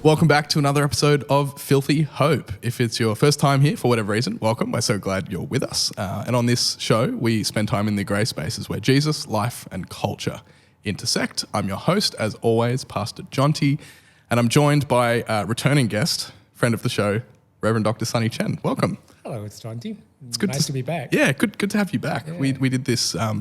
Welcome back to another episode of Filthy Hope. If it's your first time here, for whatever reason, welcome. We're so glad you're with us. And on this show, we spend time in the grey spaces where Jesus, life and culture intersect. I'm your host, as always, Pastor Jonty, and I'm joined by returning guest, friend of the show, Rev Dr Sunny Chen. Welcome. Hello, it's Jonty. It's good nice to be back. Yeah, good to have you back. Yeah. We did this, I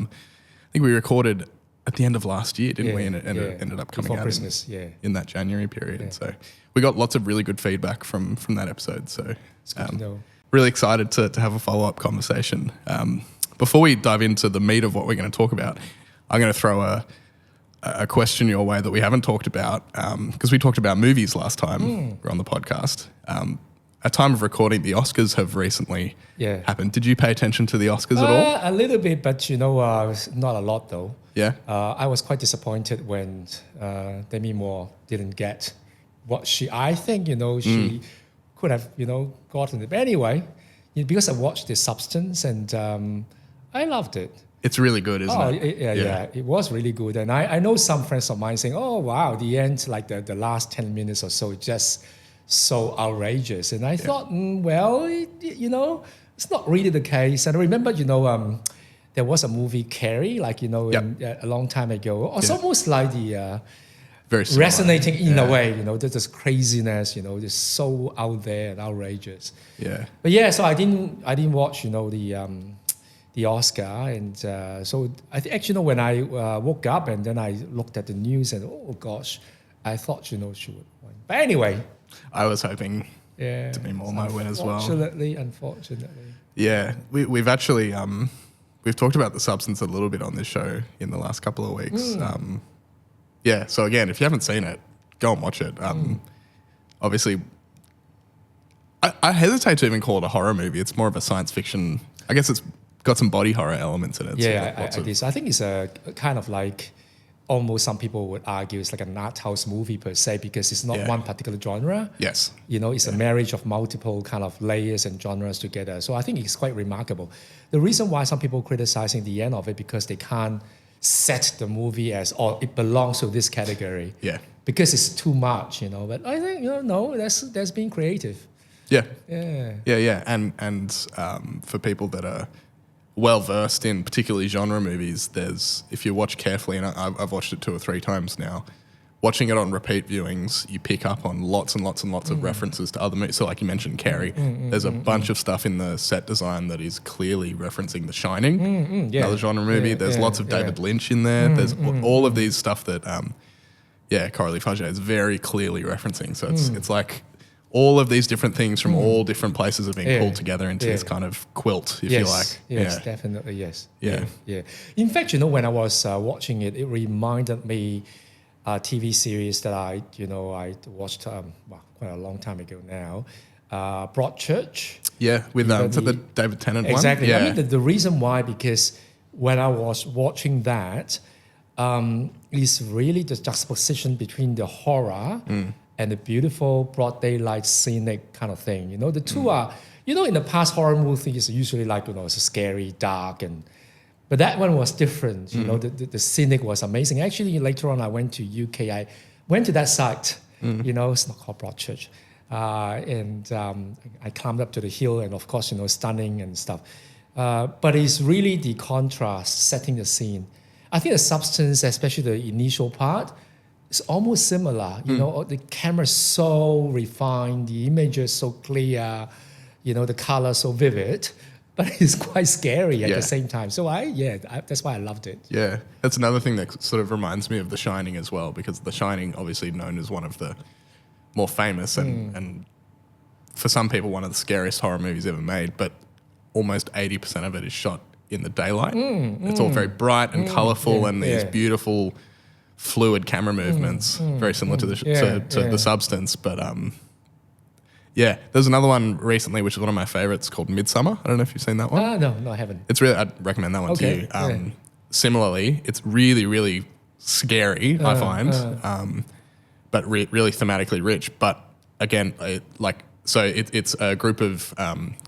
think we recorded at the end of last year, didn't we? And it ended up coming before out Christmas, in that January period. Yeah. So we got lots of really good feedback from that episode. So it's good to know. Really excited to have a follow-up conversation. Before we dive into the meat of what we're going to talk about, I'm going to throw a question your way that we haven't talked about, because we talked about movies last time we were on the podcast. At time of recording, the Oscars have recently happened. Did you pay attention to the Oscars at all? A little bit, but not a lot though. Yeah. I was quite disappointed when Demi Moore didn't get what I think she could have gotten it. But anyway, because I watched The Substance and I loved it. It's really good, isn't it? Yeah, it was really good. And I know some friends of mine saying, oh wow, the end, like the last 10 minutes or so, just so outrageous. And I thought, it's not really the case. And I remember, there was a movie, Carrie, a long time ago. It's almost like the very similar. Resonating in a way, there's this craziness, just so out there and outrageous. Yeah. But yeah, so I didn't watch, the Oscar, and so I think actually, when I woke up and then I looked at the news and oh gosh, I thought she would win. But anyway, I was hoping Demi Moore might win as well. Unfortunately. Yeah, we've actually we've talked about The Substance a little bit on this show in the last couple of weeks. So again, if you haven't seen it, go and watch it. Obviously, I hesitate to even call it a horror movie. It's more of a science fiction. I guess it's got some body horror elements in it. Yeah, I think it's a kind of like, almost some people would argue it's like an art house movie per se, because it's not one particular genre. Yes. It's a marriage of multiple kind of layers and genres together. So I think it's quite remarkable. The reason why some people criticizing the end of it, because they can't set the movie as, it belongs to this category. Yeah. Because it's too much, But I think, no, that's being creative. Yeah. Yeah. Yeah. And for people that are well versed in particularly genre movies, if you watch carefully, and I've watched it 2 or 3 times now, watching it on repeat viewings, you pick up on lots and lots and lots of references to other movies. So like you mentioned Carrie, there's a bunch of stuff in the set design that is clearly referencing The Shining, another genre movie. There's lots of David Lynch in there. There's all of these stuff that Coralie Fajr is very clearly referencing. So it's like all of these different things from all different places are being pulled together into this kind of quilt, if you like. Yes, definitely, yes. Yeah. In fact, when I was watching it, it reminded me a TV series that I watched quite a long time ago now, Broadchurch. Yeah, with the David Tennant one. Exactly. Yeah. I mean, the reason why, because when I was watching that, is really the juxtaposition between the horror and the beautiful broad daylight scenic kind of thing. The two are, in the past, horror movies are usually like, it's scary, dark, but that one was different. The scenic was amazing. Actually, later on, I went to UK. I went to that site. It's not called Broadchurch, and I climbed up to the hill, and of course, stunning and stuff. But it's really the contrast, setting the scene. I think The Substance, especially the initial part, it's almost similar. The camera's so refined, the images so clear, the color so vivid, but it's quite scary at the same time. So that's why I loved it. Yeah, that's another thing that sort of reminds me of The Shining as well, because The Shining, obviously known as one of the more famous and for some people one of the scariest horror movies ever made, but almost 80% of it is shot in the daylight. It's all very bright and colourful and these beautiful fluid camera movements, very similar to The Substance. But there's another one recently which is one of my favourites called Midsummer. I don't know if you've seen that one. No, I haven't. It's really, I'd recommend that one to you. Similarly, it's really, really scary, I find, but really thematically rich. But again, it's a group of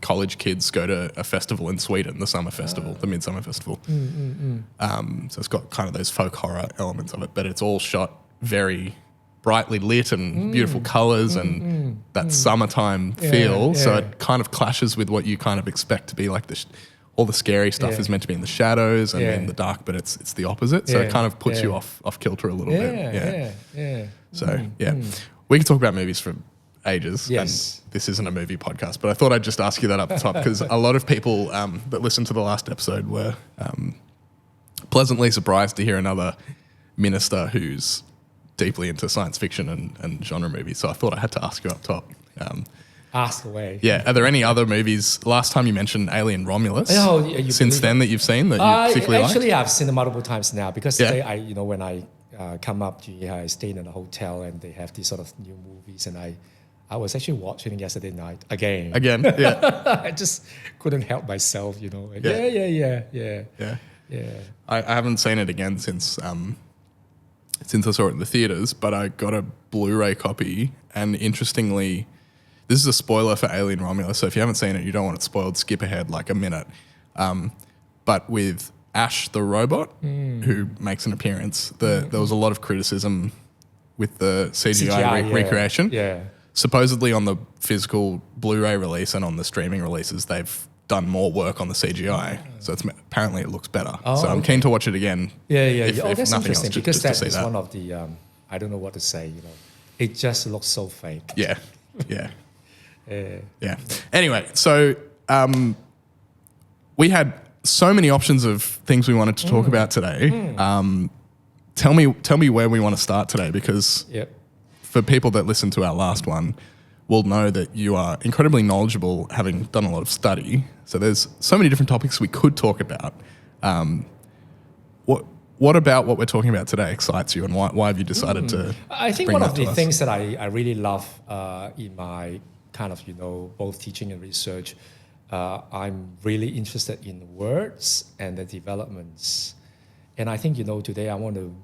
college kids go to a festival in Sweden, the summer festival, the Midsummer Festival. So it's got kind of those folk horror elements of it, but it's all shot very brightly lit and beautiful colors and that summertime feel. So it kind of clashes with what you kind of expect to be like all the scary stuff is meant to be in the shadows and in the dark, but it's the opposite. So it kind of puts you off kilter a little bit. So we could talk about movies for ages. Yes. And this isn't a movie podcast, but I thought I'd just ask you that up the top because a lot of people that listened to the last episode were pleasantly surprised to hear another minister who's deeply into science fiction and genre movies. So I thought I had to ask you up top. Ask away. Yeah. Are there any other movies? Last time you mentioned Alien Romulus. Oh, you since then that you've seen that you particularly actually, liked? I've seen them multiple times now because when I come up here, I stayed in a hotel and they have these sort of new movies, and I was actually watching it yesterday night again. Yeah. I just couldn't help myself, Yeah. I haven't seen it again since I saw it in the theaters, but I got a Blu-ray copy, and interestingly, this is a spoiler for Alien Romulus, so if you haven't seen it, you don't want it spoiled, skip ahead like a minute. But with Ash the robot, who makes an appearance, there was a lot of criticism with the CGI recreation. Yeah. Supposedly on the physical Blu-ray release and on the streaming releases, they've done more work on the CGI, so apparently it looks better. So I'm keen to watch it again. If nothing that's else, interesting because just that is one of the I don't know what to say. It just looks so fake. Yeah. Anyway, so we had so many options of things we wanted to talk about today. Tell me where we want to start today, because for people that listen to our last one will know that you are incredibly knowledgeable, having done a lot of study. So there's so many different topics we could talk about. What about what we're talking about today excites you, and why have you decided to I think bring one of that to the us? things that I really love in my kind of, both teaching and research, I'm really interested in words and the developments. And I think, today I want to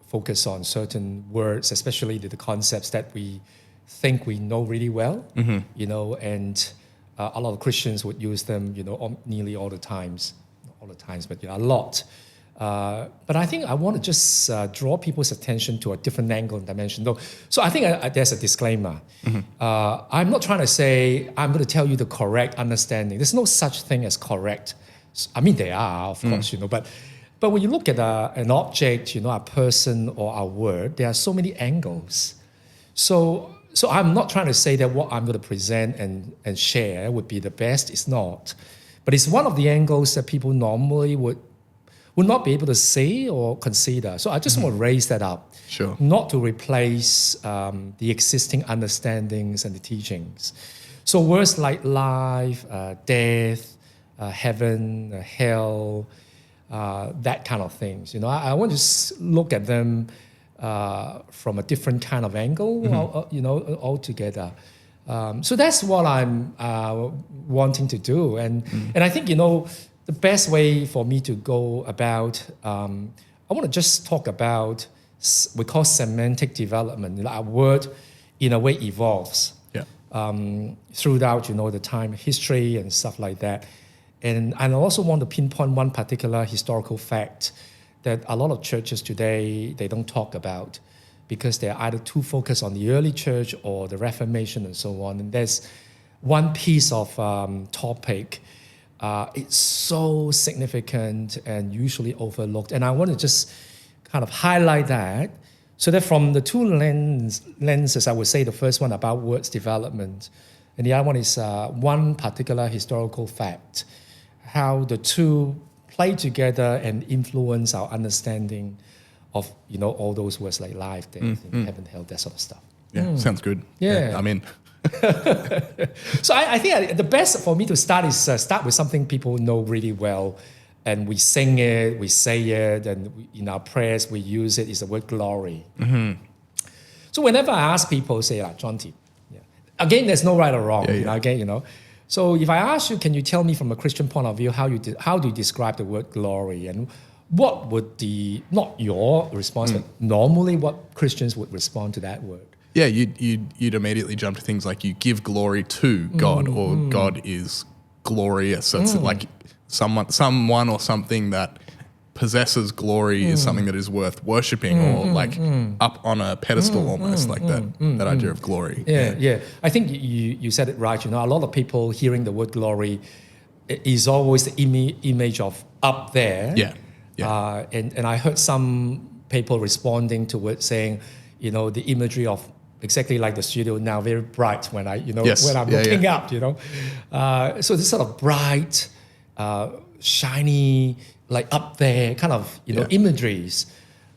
focus on certain words, especially the concepts that we think we know really well, and a lot of Christians would use them, nearly all the times, not all the times, but a lot. But I think I want to just draw people's attention to a different angle and dimension. So I think there's a disclaimer. I'm not trying to say I'm going to tell you the correct understanding. There's no such thing as correct. I mean, there are, of course, but when you look at an object, a person or a word, there are so many angles. So I'm not trying to say that what I'm going to present and share would be the best. It's not. But it's one of the angles that people normally would not be able to see or consider. So I just want to raise that up. Sure. Not to replace the existing understandings and the teachings. So words like life, death, heaven, hell, that kind of things. I want to look at them from a different kind of angle, altogether. So that's what I'm wanting to do. And I think, the best way for me to go about, I want to just talk about, we call semantic development. A word, in a way, evolves throughout, the time, history and stuff like that. And I also want to pinpoint one particular historical fact that a lot of churches today, they don't talk about because they're either too focused on the early church or the Reformation and so on. And there's one piece of topic, it's so significant and usually overlooked. And I want to just kind of highlight that so that from the two lenses, I would say the first one about words development, and the other one is one particular historical fact, how the two play together and influence our understanding of, all those words like life, death, heaven, hell, that sort of stuff. Yeah, sounds good. Yeah. I'm in. So I think the best for me to start is start with something people know really well, and we sing it, we say it, and in our prayers we use it. Is the word glory. So whenever I ask people, say like Jonty, again, there's no right or wrong. So if I ask you, can you tell me from a Christian point of view how do you describe the word glory, and what would not your response, but normally what Christians would respond to that word? Yeah, you'd immediately jump to things like you give glory to God, or God is glorious. So it's like someone or something that possesses glory is something that is worth worshipping or like up on a pedestal almost, like that idea of glory. Yeah. I think you said it right. You know, a lot of people hearing the word glory is always the image of up there. Yeah. And I heard some people responding to it saying, you know, the imagery of exactly like the studio now, very bright when I, you know, when I'm looking up, you know. So this sort of bright, shiny, like up there kind of, you know, imageries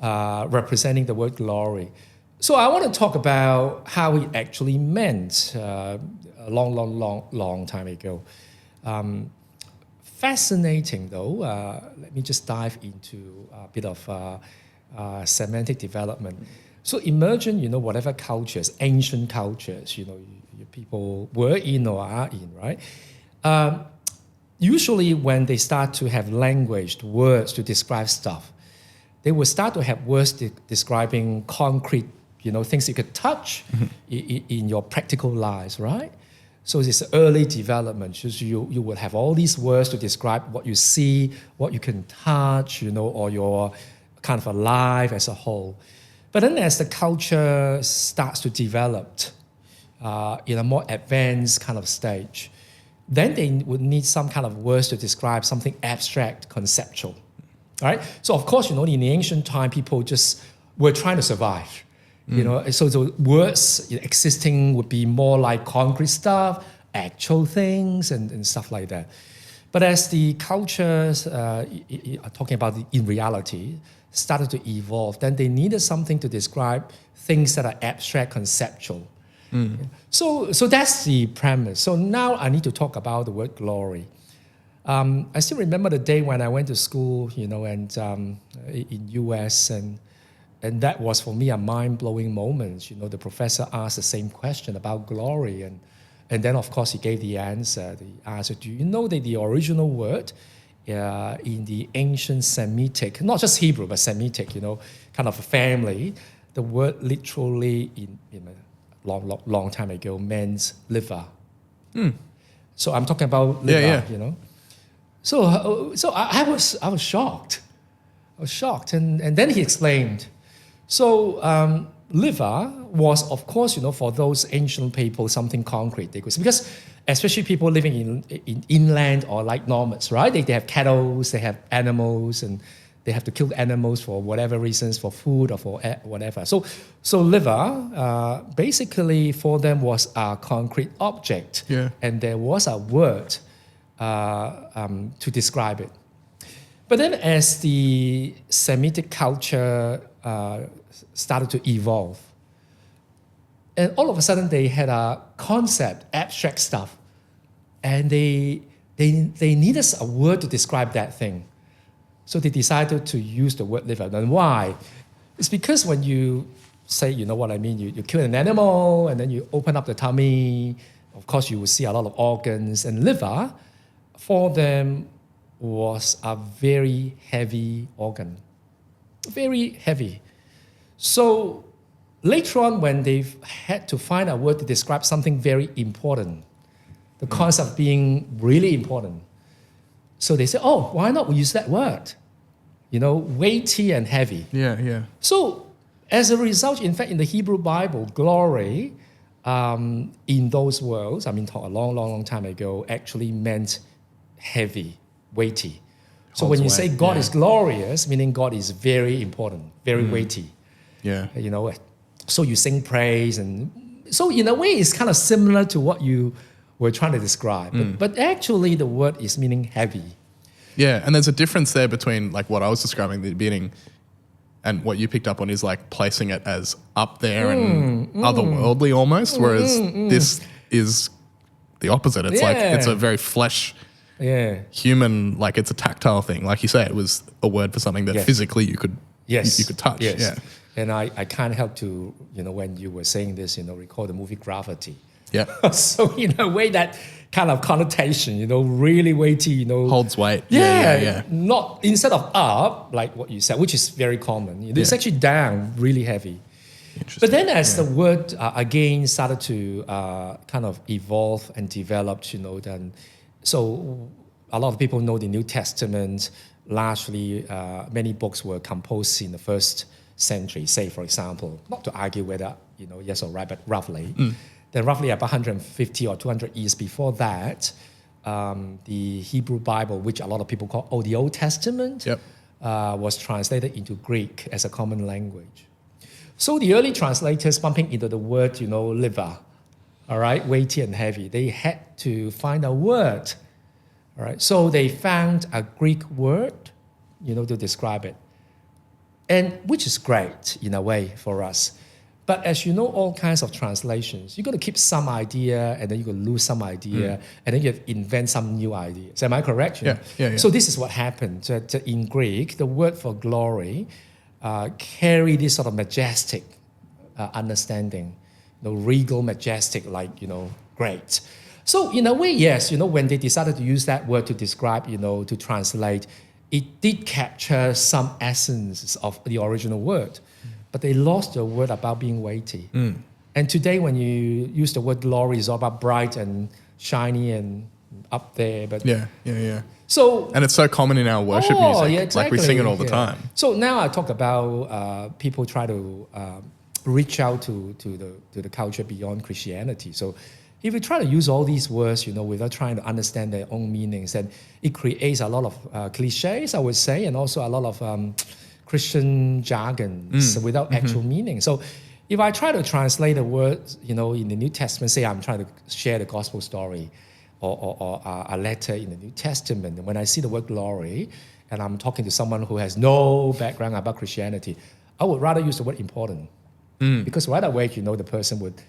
representing the word glory. So I want to talk about how it actually meant a long time ago. Fascinating though, let me just dive into a bit of semantic development. So imagine, you know, whatever cultures, ancient cultures, you know, people were in or are in, right? Usually when they start to have language, words to describe stuff, they will start to have words describing concrete, you know, things you could touch in your practical lives, right? So this early development, you will have all these words to describe what you see, what you can touch, you know, or your kind of a life as a whole. But then as the culture starts to develop in a more advanced kind of stage, then they would need some kind of words to describe something abstract, conceptual, right? So of course, you know, in the ancient time, people just were trying to survive, you know, so the words existing would be more like concrete stuff, actual things and stuff like that. But as the cultures, talking about in reality, started to evolve, then they needed something to describe things that are abstract, conceptual. So that's the premise. So now I need to talk about the word glory. I still remember the day when I went to school, you know, and in US, and that was for me a mind-blowing moment. You know, the professor asked the same question about glory, and then of course he gave the answer. He asked, do you know that the original word in the ancient Semitic, not just Hebrew, but Semitic, you know, kind of a family, the word literally in a long time ago meant liver. So I'm talking about liver, you know. So I was shocked. I was shocked, and then he explained. So liver was, of course, you know, for those ancient people, something concrete. They could, because especially people living in inland or like nomads, right? They have cattle, they have animals, and they have to kill animals for whatever reasons, for food or for whatever. So liver basically for them was a concrete object, and there was a word to describe it. But then as the Semitic culture started to evolve, and all of a sudden they had a concept, abstract stuff, and they needed a word to describe that thing. So they decided to use the word liver. And why? It's because when you say, you know what I mean, you kill an animal and then you open up the tummy, of course you will see a lot of organs, and liver for them was a very heavy organ. Very heavy. So later on, when they've had to find a word to describe something very important, the concept being really important, so they say, oh, why not we use that word? You know, weighty and heavy. So as a result, in fact, in the Hebrew Bible, glory in those words, I mean, a long time ago, actually meant heavy, weighty. So when you say God is glorious, meaning God is very important, very weighty. You know, so you sing praise, and so in a way it's kind of similar to what you were trying to describe. But actually the word is meaning heavy. And there's a difference there between like what I was describing at the beginning and what you picked up on is like placing it as up there and otherworldly almost, whereas this is the opposite. It's like it's a very flesh human, like it's a tactile thing. Like you say, it was a word for something that physically you could touch. And I can't help to, you know, when you were saying this, you know, recall the movie Gravity. So in a way that kind of connotation, you know, really weighty, you know. Holds weight. Not instead of up, like what you said, which is very common. It's actually down, really heavy. But then as the word again started to kind of evolve and develop, you know, then so a lot of people know the New Testament. Largely, many books were composed in the first century. Say, for example, not to argue whether yes or right, but roughly, then roughly about 150 or 200 years before that, the Hebrew Bible, which a lot of people call the Old Testament, was translated into Greek as a common language. So the early translators, bumping into the word, liver, all right, weighty and heavy, they had to find a word. All right, so they found a Greek word, to describe it, and which is great in a way for us. But as you know, all kinds of translations, you got to keep some idea, and then you got to lose some idea, and then you have to invent some new ideas. Am I correct? Yeah. So this is what happened. In Greek, the word for glory carry this sort of majestic understanding, regal, majestic, like great. So in a way, yes, when they decided to use that word to describe, to translate, it did capture some essence of the original word, but they lost the word about being weighty. And today when you use the word glory, it's all about bright and shiny and up there. But yeah. So and it's so common in our worship music. Yeah, exactly. Like we sing it all the time. So now I talk about people try to reach out to the culture beyond Christianity. So if we try to use all these words, without trying to understand their own meanings, then it creates a lot of cliches, I would say, and also a lot of Christian jargons without actual meaning. So if I try to translate the words, in the New Testament, say I'm trying to share the gospel story or a letter in the New Testament, and when I see the word glory, and I'm talking to someone who has no background about Christianity, I would rather use the word important. Because right away, the person would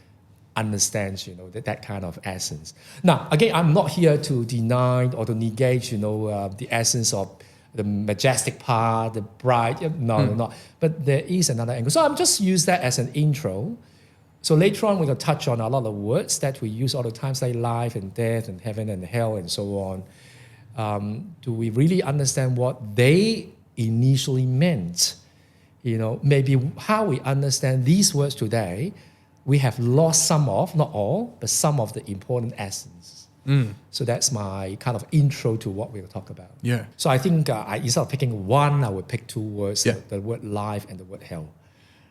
understand, that kind of essence. Now, again, I'm not here to deny or to negate, the essence of the majestic part, the bright. No. But there is another angle. So I'm just use that as an intro. So later on, we're going to touch on a lot of words that we use all the time, like life and death and heaven and hell and so on. Do we really understand what they initially meant? Maybe how we understand these words today, we have lost some of, not all, but some of the important essence. So that's my kind of intro to what we'll talk about. Yeah. So I think instead of picking one, I would pick two words, the word life and the word hell.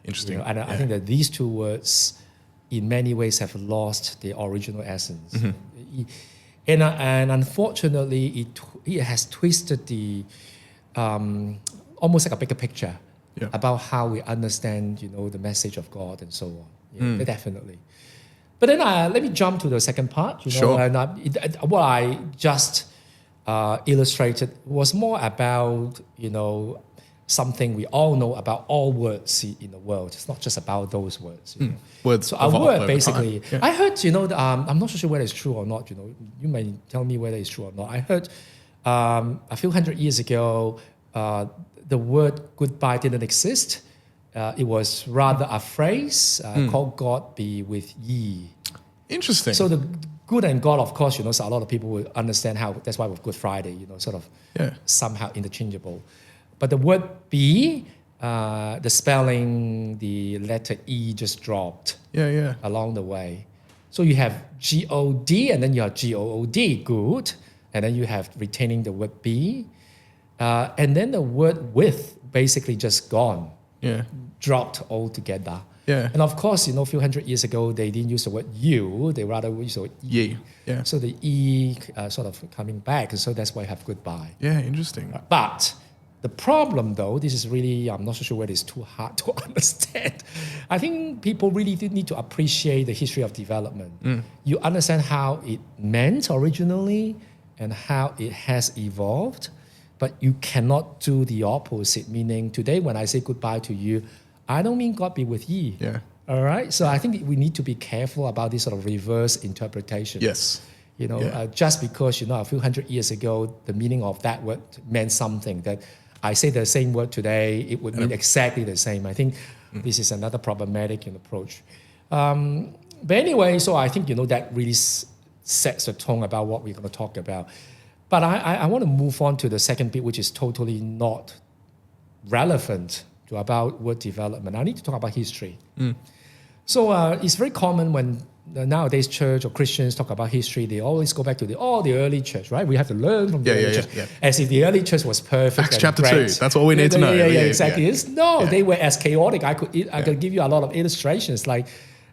Interesting. And I think that these two words, in many ways, have lost their original essence. And unfortunately, it has twisted the, almost like a bigger picture about how we understand, the message of God and so on. Definitely. But then let me jump to the second part. Sure. And what I just illustrated was more about, something we all know about all words in the world. It's not just about those words. Words. So a word, basically. Yeah. I heard, I'm not so sure whether it's true or not. You may tell me whether it's true or not. I heard a few hundred years ago, the word goodbye didn't exist. It was rather a phrase called "God be with ye." Interesting. So the good and God, of course, so a lot of people will understand how. That's why with Good Friday, sort of somehow interchangeable. But the word "be," the spelling, the letter E just dropped. Along the way. So you have G-O-D, and then you have G-O-O-D, good, and then you have retaining the word "be," and then the word "with" basically just gone. Dropped altogether. And of course, a few hundred years ago, they didn't use the word you, they rather use the word ye. So the E sort of coming back, and so that's why I have goodbye. Interesting. But the problem, though, this is really, I'm not so sure whether it's too hard to understand. I think people really did need to appreciate the history of development. You understand how it meant originally and how it has evolved. But you cannot do the opposite, meaning today when I say goodbye to you, I don't mean God be with ye. All right? So I think we need to be careful about this sort of reverse interpretation. Yes. Just because, a few hundred years ago, the meaning of that word meant something, that I say the same word today, it would mean exactly the same. I think this is another problematic approach. But anyway, so I think, that really sets the tone about what we're going to talk about. But I want to move on to the second bit, which is totally not relevant to about word development. I need to talk about history. So it's very common when nowadays church or Christians talk about history, they always go back to the early church, right? We have to learn from the early church. As if the early church was perfect. Acts chapter 2, that's all we need to know. Yeah, exactly. They were as chaotic. I could give you a lot of illustrations, like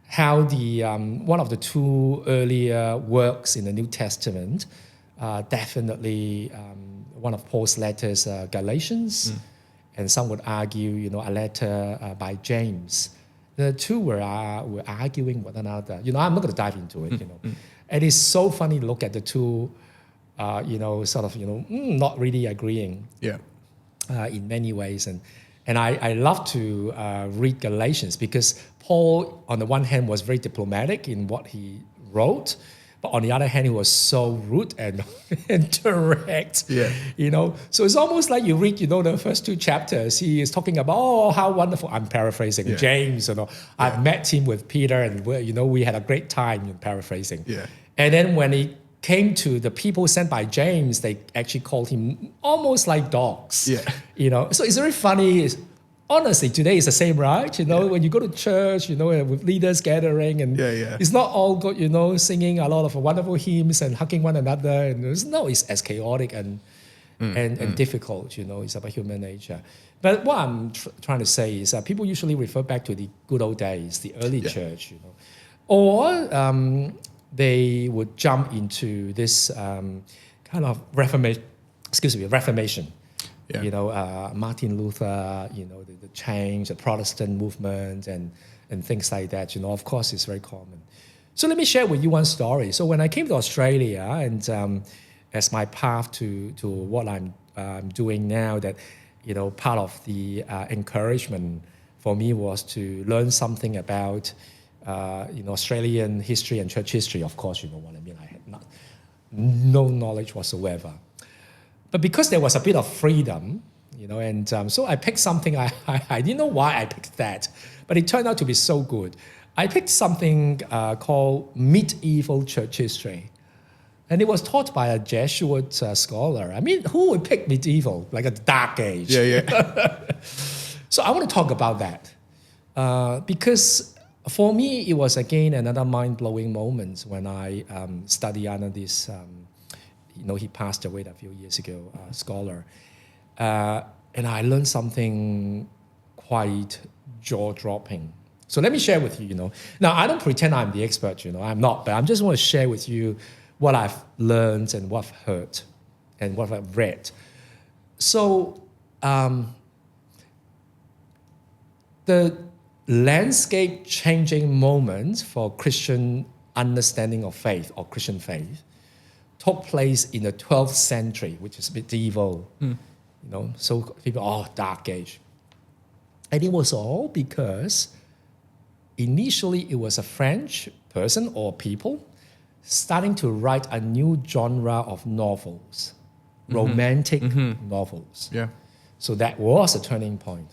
how the one of the two earlier works in the New Testament, definitely one of Paul's letters, Galatians, and some would argue, a letter by James. The two were arguing one another. I'm not going to dive into it. And it's so funny to look at the two, not really agreeing. In many ways, and I love to read Galatians because Paul, on the one hand, was very diplomatic in what he wrote, but on the other hand, he was so rude and direct. So it's almost like you read, the first two chapters. He is talking about, how wonderful. I'm paraphrasing James. I've met him with Peter, and we had a great time. In paraphrasing. And then when he came to the people sent by James, they actually called him almost like dogs. So it's very funny. Honestly, today it's the same, right? When you go to church, with leaders gathering, and it's not all good, singing a lot of wonderful hymns and hugging one another. And it's as chaotic and difficult. It's about human nature. But what I'm trying to say is that people usually refer back to the good old days, the early church, or they would jump into this kind of Reformation. Martin Luther, the change, the Protestant movement, and things like that. Of course, it's very common. So let me share with you one story. So when I came to Australia, and as my path to what I'm doing now, that part of the encouragement for me was to learn something about Australian history and church history. Of course, you know what I mean. I had no knowledge whatsoever. But because there was a bit of freedom, and so I picked something, I didn't know why I picked that, but it turned out to be so good. I picked something called medieval church history. And it was taught by a Jesuit scholar. I mean, who would pick medieval, like a dark age? So I want to talk about that. Because for me, it was again another mind-blowing moment when I studied under this he passed away a few years ago, scholar. And I learned something quite jaw-dropping. So let me share with you, Now, I don't pretend I'm the expert, I'm not, but I just want to share with you what I've learned and what I've heard and what I've read. So the landscape-changing moment for Christian understanding of faith or Christian faith took place in the 12th century, which is medieval. So people, dark age. And it was all because initially it was a French person or people starting to write a new genre of novels, romantic novels. So that was a turning point.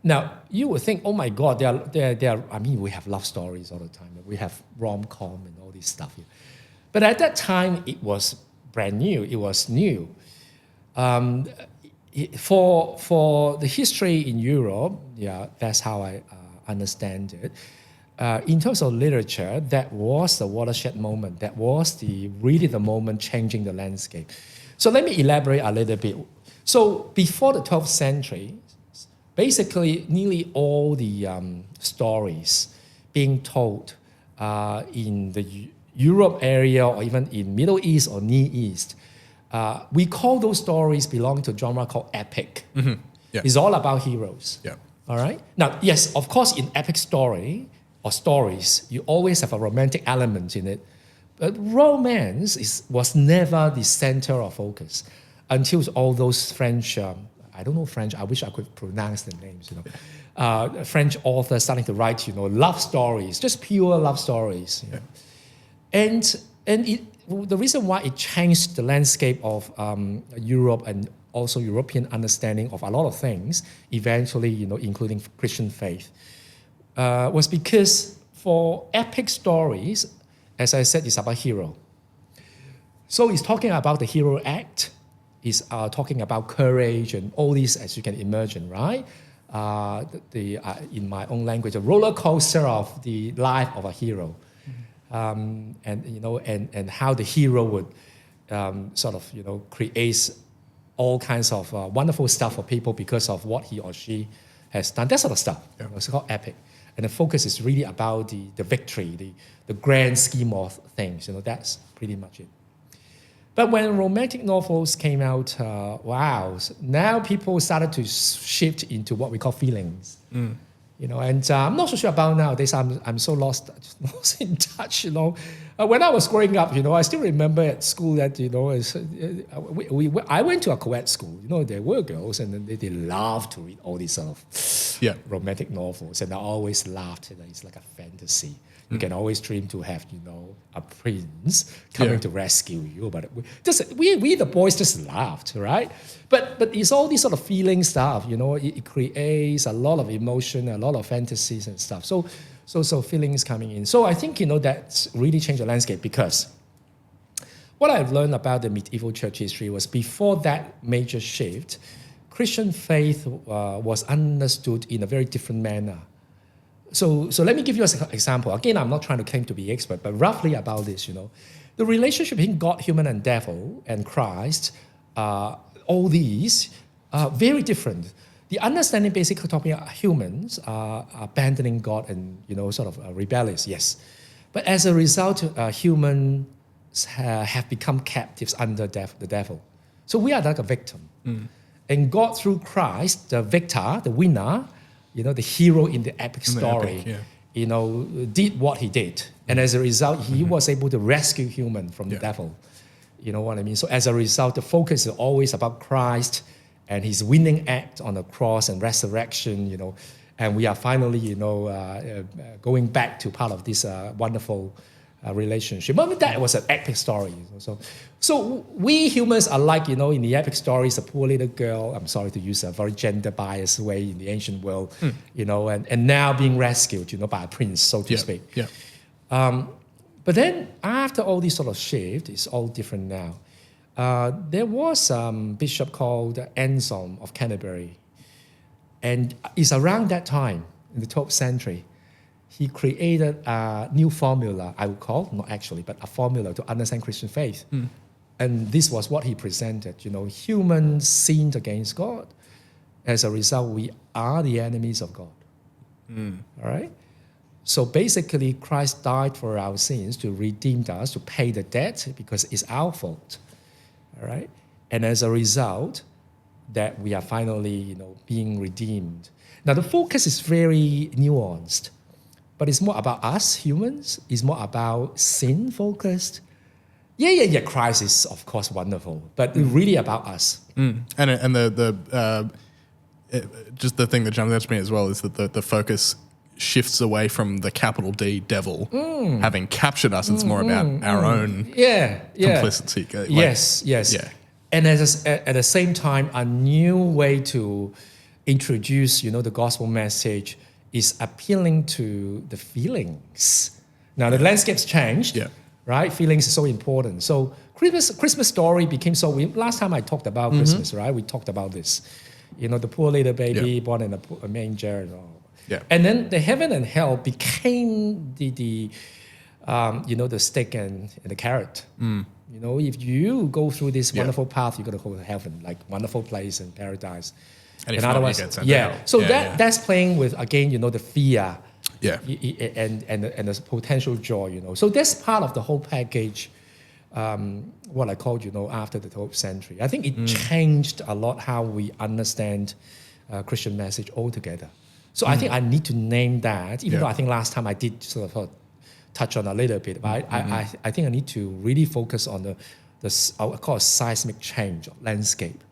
Now, you would think, oh my God, we have love stories all the time. We have rom-com and all this stuff here. But at that time, it was brand new. It was new. For the history in Europe, that's how I understand it. In terms of literature, that was the watershed moment. That was really the moment changing the landscape. So let me elaborate a little bit. So before the 12th century, basically nearly all the stories being told in the Europe area or even in Middle East or Near East, we call those stories belong to a genre called epic. It's all about heroes. All right? Now, yes, of course, in epic story or stories, you always have a romantic element in it. But romance was never the center of focus until all those French, I don't know French, I wish I could pronounce the names, French authors starting to write, love stories, just pure love stories. And the reason why it changed the landscape of Europe and also European understanding of a lot of things, eventually, including Christian faith, was because for epic stories, as I said, it's about hero. So it's talking about the hero act. It's talking about courage and all these, as you can imagine, right? In my own language, a roller coaster of the life of a hero. and how the hero would sort of create all kinds of wonderful stuff for people because of what he or she has done. That sort of stuff. Yeah. It's called epic. And the focus is really about the victory, the grand scheme of things. That's pretty much it. But when romantic novels came out, now people started to shift into what we call feelings. And I'm not so sure about nowadays. I'm so lost in touch. When I was growing up, I still remember at school that I went to a co-ed school. There were girls, and then they loved to read all these sort of romantic novels, and I always laughed. It's like a fantasy. You can always dream to have, a prince coming to rescue you. But we the boys just laughed, right? But it's all these sort of feeling stuff, it creates a lot of emotion, a lot of fantasies and stuff. So feelings coming in. So I think, that's really changed the landscape, because what I've learned about the medieval church history was before that major shift, Christian faith was understood in a very different manner. So let me give you an example. Again, I'm not trying to claim to be expert, but roughly about this, The relationship between God, human, and devil, and Christ, all these are very different. The understanding basically talking about humans are abandoning God and, sort of rebellious, yes. But as a result, humans have become captives under the devil. So we are like a victim. And God, through Christ, the victor, the winner, the hero in the epic story, did what he did. And as a result, he was able to rescue human from the devil. You know what I mean? So as a result, the focus is always about Christ and his winning act on the cross and resurrection, and we are finally, going back to part of this wonderful relationship. But that was an epic story. So we humans are like, in the epic stories, a poor little girl, I'm sorry to use a very gender-biased way in the ancient world, and now being rescued, by a prince, so to speak. Yeah. But then after all these sort of shift, it's all different now. There was a bishop called Anselm of Canterbury. And it's around that time, in the 12th century, he created a new formula, I would call, not actually, but a formula to understand Christian faith. And this was what he presented. Humans sinned against God. As a result, we are the enemies of God. All right? So basically, Christ died for our sins to redeem us, to pay the debt, because it's our fault. All right? And as a result, that we are finally, being redeemed. Now, the focus is very nuanced, but it's more about us, humans. It's more about sin-focused. Yeah, Christ is, of course, wonderful, but really about us. And just the thing that jumped out to me as well is that the focus shifts away from the capital D devil having captured us. It's more about our own complicity. Yes. Yeah. And at the same time, a new way to introduce, the gospel message is appealing to the feelings. Now, the landscape's changed, right? Feelings is so important. So Christmas story became so... Last time I talked about Christmas, right? We talked about this. The poor little baby born in a manger and all. Yeah. And then the heaven and hell became the stick and the carrot. If you go through this wonderful path, you're going to go to heaven, like wonderful place and paradise. And if not, you get sent out. So that's playing with, again, the fear and the potential joy, So that's part of the whole package, what I called, after the 12th century. I think it changed a lot how we understand Christian message altogether. So I think I need to name that, even though I think last time I did sort of touch on a little bit. But I think I need to really focus on the I call it seismic change of landscape.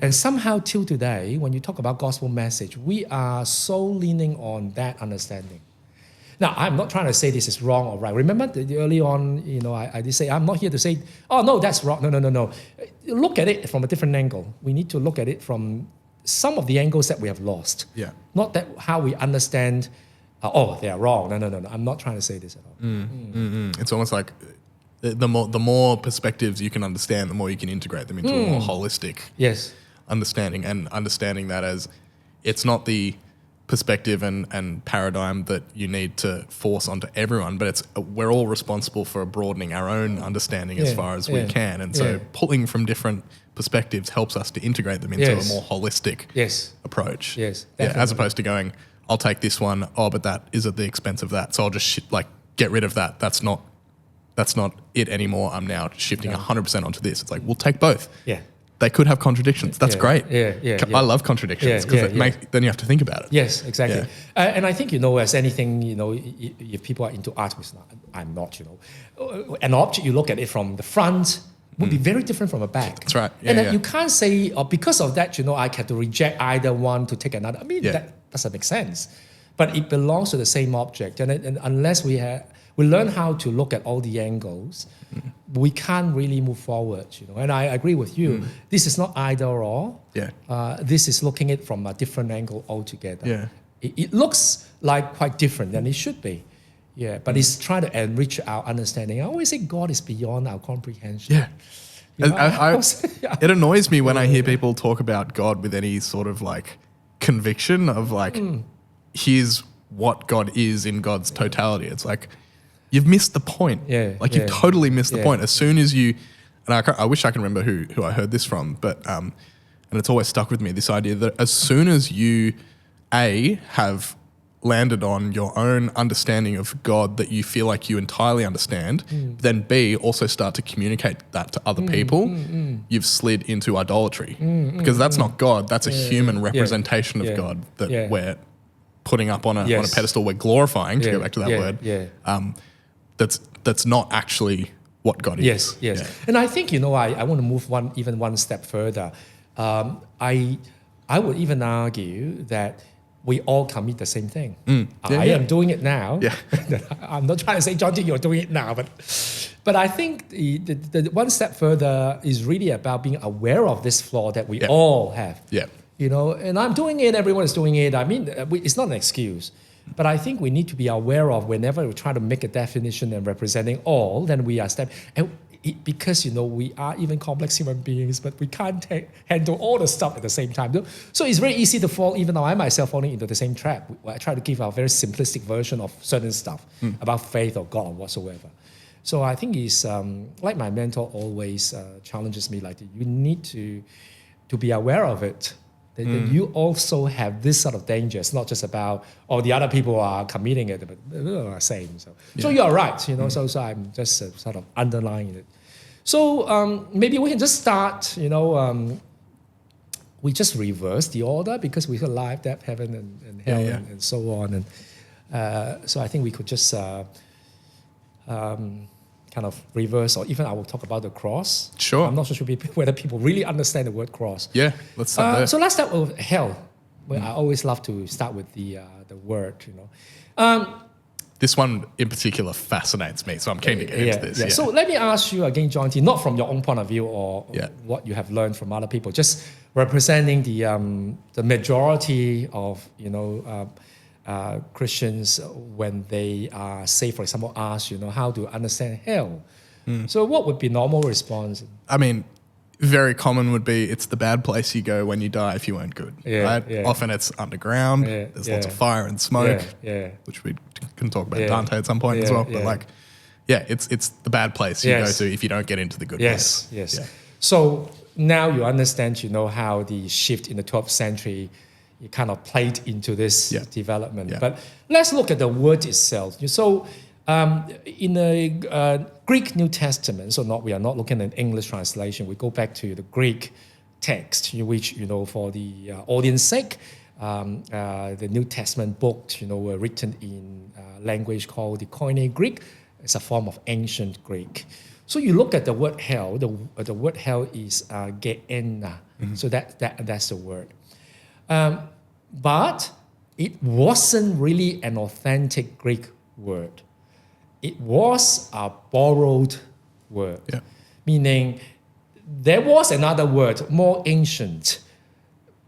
And somehow till today, when you talk about gospel message, we are so leaning on that understanding. Now, I'm not trying to say this is wrong or right. Remember early on, I did say, I'm not here to say, oh, no, that's wrong. No. Look at it from a different angle. We need to look at it from some of the angles that we have lost. Yeah. Not that how we understand, they are wrong. No. I'm not trying to say this at all. It's almost like the more perspectives you can understand, the more you can integrate them into a more holistic understanding, and understanding that as it's not the perspective and paradigm that you need to force onto everyone, but we're all responsible for broadening our own understanding as far as we can. And so pulling from different perspectives helps us to integrate them into a more holistic approach. Yes, as opposed to going, I'll take this one, but that is at the expense of that. So I'll just get rid of that. That's not it anymore. I'm now shifting 100% onto this. It's like, we'll take both. Yeah. They could have contradictions. That's great. I love contradictions because then you have to think about it. Yes, exactly. And I think, as anything, if people are into art, which I'm not, an object, you look at it from the front, would be very different from the back. That's right. You can't say, because of that, I had to reject either one to take another. I mean, that doesn't make sense. But it belongs to the same object. And unless we learn how to look at all the angles, we can't really move forward. And I agree with you. This is not either or. This is looking at it from a different angle altogether. It looks like quite different than it should be. But it's trying to enrich our understanding. I always say God is beyond our comprehension. It annoys me when I hear people talk about God with any sort of conviction of here's what God is in God's totality. It's like, you've missed the point. You've totally missed the point. As soon as you, and I wish I can remember who I heard this from, but and it's always stuck with me, this idea that as soon as you have landed on your own understanding of God that you feel like you entirely understand, then B, also start to communicate that to other people, you've slid into idolatry. Because that's not God, that's a human representation of God that we're putting up on a pedestal, we're glorifying, to go back to that word. That's not actually what God is. Yes. And I think, I want to move one step further. I would even argue that we all commit the same thing. I am doing it now. I'm not trying to say, Jonty, you're doing it now, but I think the one step further is really about being aware of this flaw that we all have. And I'm doing it, everyone is doing it. I mean, it's not an excuse. But I think we need to be aware of whenever we try to make a definition and representing all, then we are because we are even complex human beings, but we can't handle all the stuff at the same time. So it's very easy to fall, even though I myself falling into the same trap. I try to give a very simplistic version of certain stuff about faith or God or whatsoever. So I think it's like my mentor always challenges me, you need to be aware of it. That you also have this sort of danger. It's not just about, the other people are committing it, but same. So you are right, so I'm just sort of underlining it. So maybe we can just start, we just reverse the order because we have life, death, heaven, and hell, and so on. And so I think we could just kind of reverse, or even I will talk about the cross. Sure. I'm not so sure whether people really understand the word cross. Yeah, let's start there. So let's start with hell. Well, I always love to start with the word, This one in particular fascinates me, so I'm keen to get into this. So let me ask you again, Jonty, not from your own point of view or what you have learned from other people, just representing the majority of Christians when they are, say, for example, asked, how to understand hell. So what would be normal response? I mean, very common would be, it's the bad place you go when you die if you weren't good, right? Often it's underground. There's lots of fire and smoke, which we can talk about Dante at some point as well. But it's the bad place you go to if you don't get into the good place. Yes. So now you understand, how the shift in the 12th century it kind of played into this development. But let's look at the word itself. So in the Greek New Testament, we are not looking at English translation. We go back to the Greek text, which, for the audience sake, the New Testament books, were written in language called the Koine Greek. It's a form of ancient Greek. So you look at the word hell. The word hell is gehenna. So that's the word. But it wasn't really an authentic Greek word. It was a borrowed word, meaning there was another word, more ancient,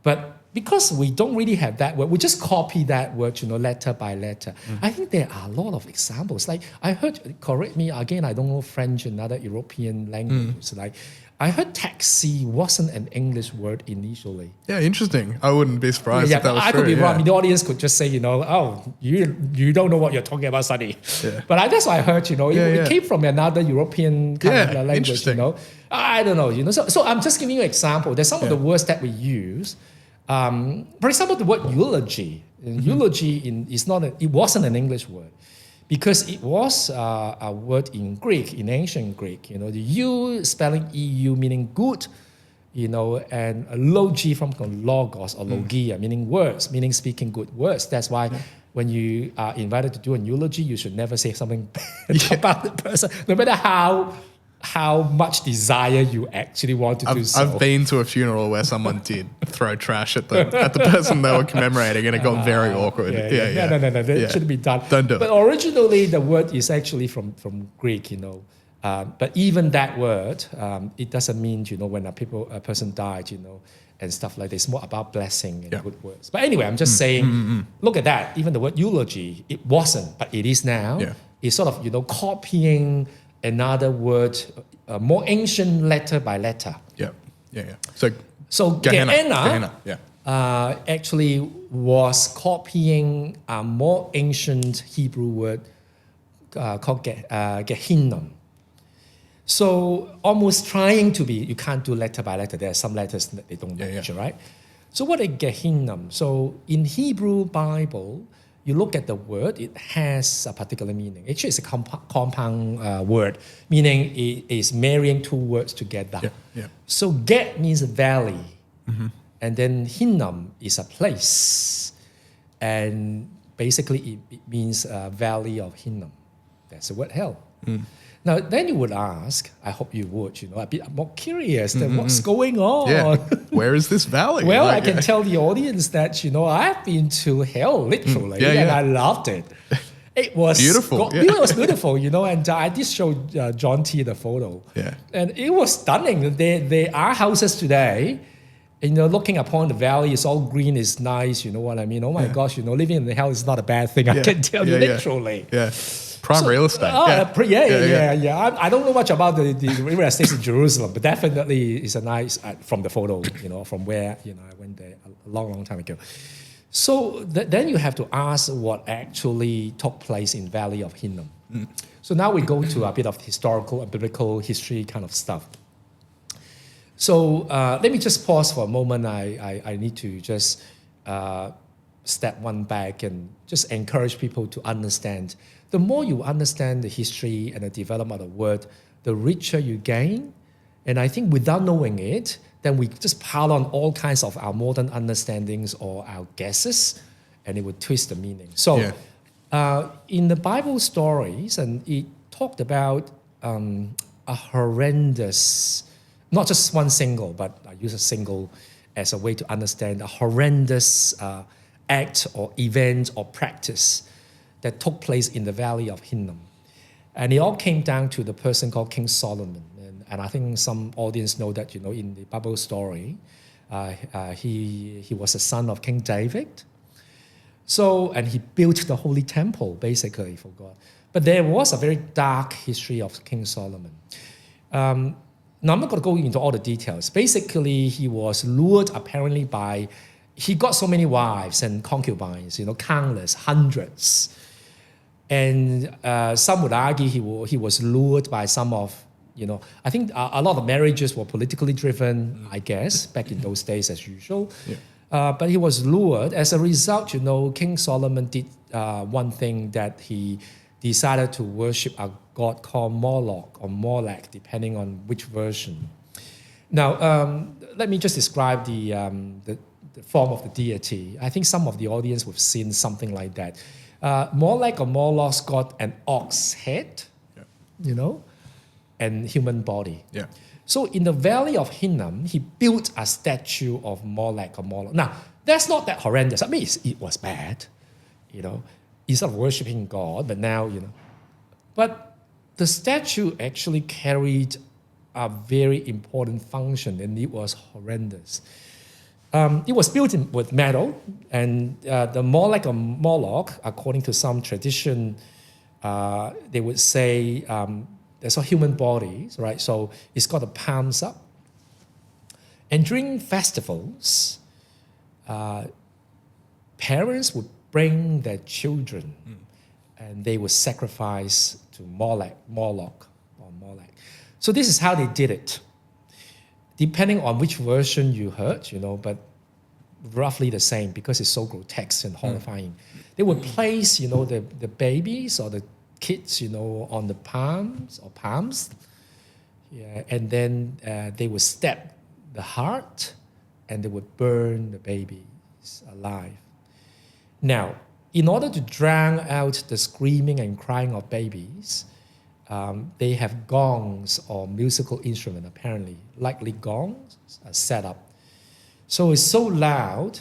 but because we don't really have that word, we just copy that word, letter by letter. I think there are a lot of examples. Like I heard, correct me again, I don't know French and other European languages. Like I heard taxi wasn't an English word initially. Yeah, interesting. I wouldn't be surprised if that was I true. could be wrong. The audience could just say, oh, you don't know what you're talking about, Sunny. Yeah. But that's what I heard, it came from another European kind of language, I don't know, So I'm just giving you an example. There's some of the words that we use. For example, the word eulogy. Eulogy it wasn't an English word because it was a word in Greek, in ancient Greek. The U spelling EU meaning good, and a logi from logos or logia meaning words, meaning speaking good words. That's why when you are invited to do an eulogy, you should never say something bad about the person, no matter how much desire you actually want to do so. I've been to a funeral where someone did throw trash at the person they were commemorating, and it got very awkward. No, that shouldn't be done. Don't do it. But originally, the word is actually from Greek, But even that word, it doesn't mean, when a person died, and stuff like that. It's more about blessing and good words. But anyway, I'm just saying, look at that. Even the word eulogy, it wasn't, but it is now. Yeah. It's sort of, copying another word, more ancient letter by letter. Yeah. So Gehenna, yeah. actually was copying a more ancient Hebrew word called Gehinnom. So almost trying to be, you can't do letter by letter. There are some letters that they don't match, right? So what is Gehinnom? So in Hebrew Bible, you look at the word, it has a particular meaning. Actually, it's a compound word, meaning it is marrying two words together. Yeah. So Get means valley, and then Hinnom is a place, and basically it means valley of Hinnom. That's the word hell. Now, then you would ask, I hope you would, a bit more curious than what's going on. Yeah. Where is this valley? Well, I can tell the audience that, I've been to hell, literally, and I loved it. It was beautiful. It was beautiful, and I did show Jonty the photo. Yeah. And it was stunning. There are houses today, looking upon the valley, it's all green, it's nice, you know what I mean? Oh my gosh, living in the hell is not a bad thing, I can tell you, literally. Yeah. Prime real estate. I don't know much about the real estate in Jerusalem, but definitely it's a nice, from the photo, from where, I went there a long time ago. So then you have to ask what actually took place in Valley of Hinnom. So now we go to a bit of historical and biblical history kind of stuff. So let me just pause for a moment. I need to just step one back and just encourage people to understand. The more you understand the history and the development of the word, the richer you gain. And I think without knowing it, then we just pile on all kinds of our modern understandings or our guesses, and it would twist the meaning. So in the Bible stories, and it talked about a horrendous, not just one single, but I use a single as a way to understand a horrendous act or event or practice that took place in the Valley of Hinnom. And it all came down to the person called King Solomon. And I think some audience know that, in the Bible story, he was a son of King David. So, and he built the Holy Temple, basically, for God. But there was a very dark history of King Solomon. Now, I'm not going to go into all the details. Basically, he was lured apparently by, he got so many wives and concubines, countless, hundreds. And some would argue he was lured by some of, I think a lot of marriages were politically driven, I guess, back in those days as usual. Yeah. But he was lured. As a result, King Solomon did one thing, that he decided to worship a god called Moloch or Molech, depending on which version. Now, let me just describe the form of the deity. I think some of the audience have seen something like that. Molech or Moloch's got an ox head, and human body. Yeah. So in the Valley of Hinnom, he built a statue of Molech or Moloch. Now, that's not that horrendous. I mean, it was bad, Instead of worshiping God, but now, But the statue actually carried a very important function, and it was horrendous. It was built with metal, and the Molech or Moloch, according to some tradition, they would say there's a human bodies, right? So it's got the palms up. And during festivals, parents would bring their children, and they would sacrifice to Moloch. So this is how they did it. Depending on which version you heard, but roughly the same because it's so grotesque and horrifying. They would place, the babies or the kids, on the palms, and then they would stab the heart, and they would burn the babies alive. Now, in order to drown out the screaming and crying of babies, they have gongs or musical instrument, apparently, likely gongs, set up. So it's so loud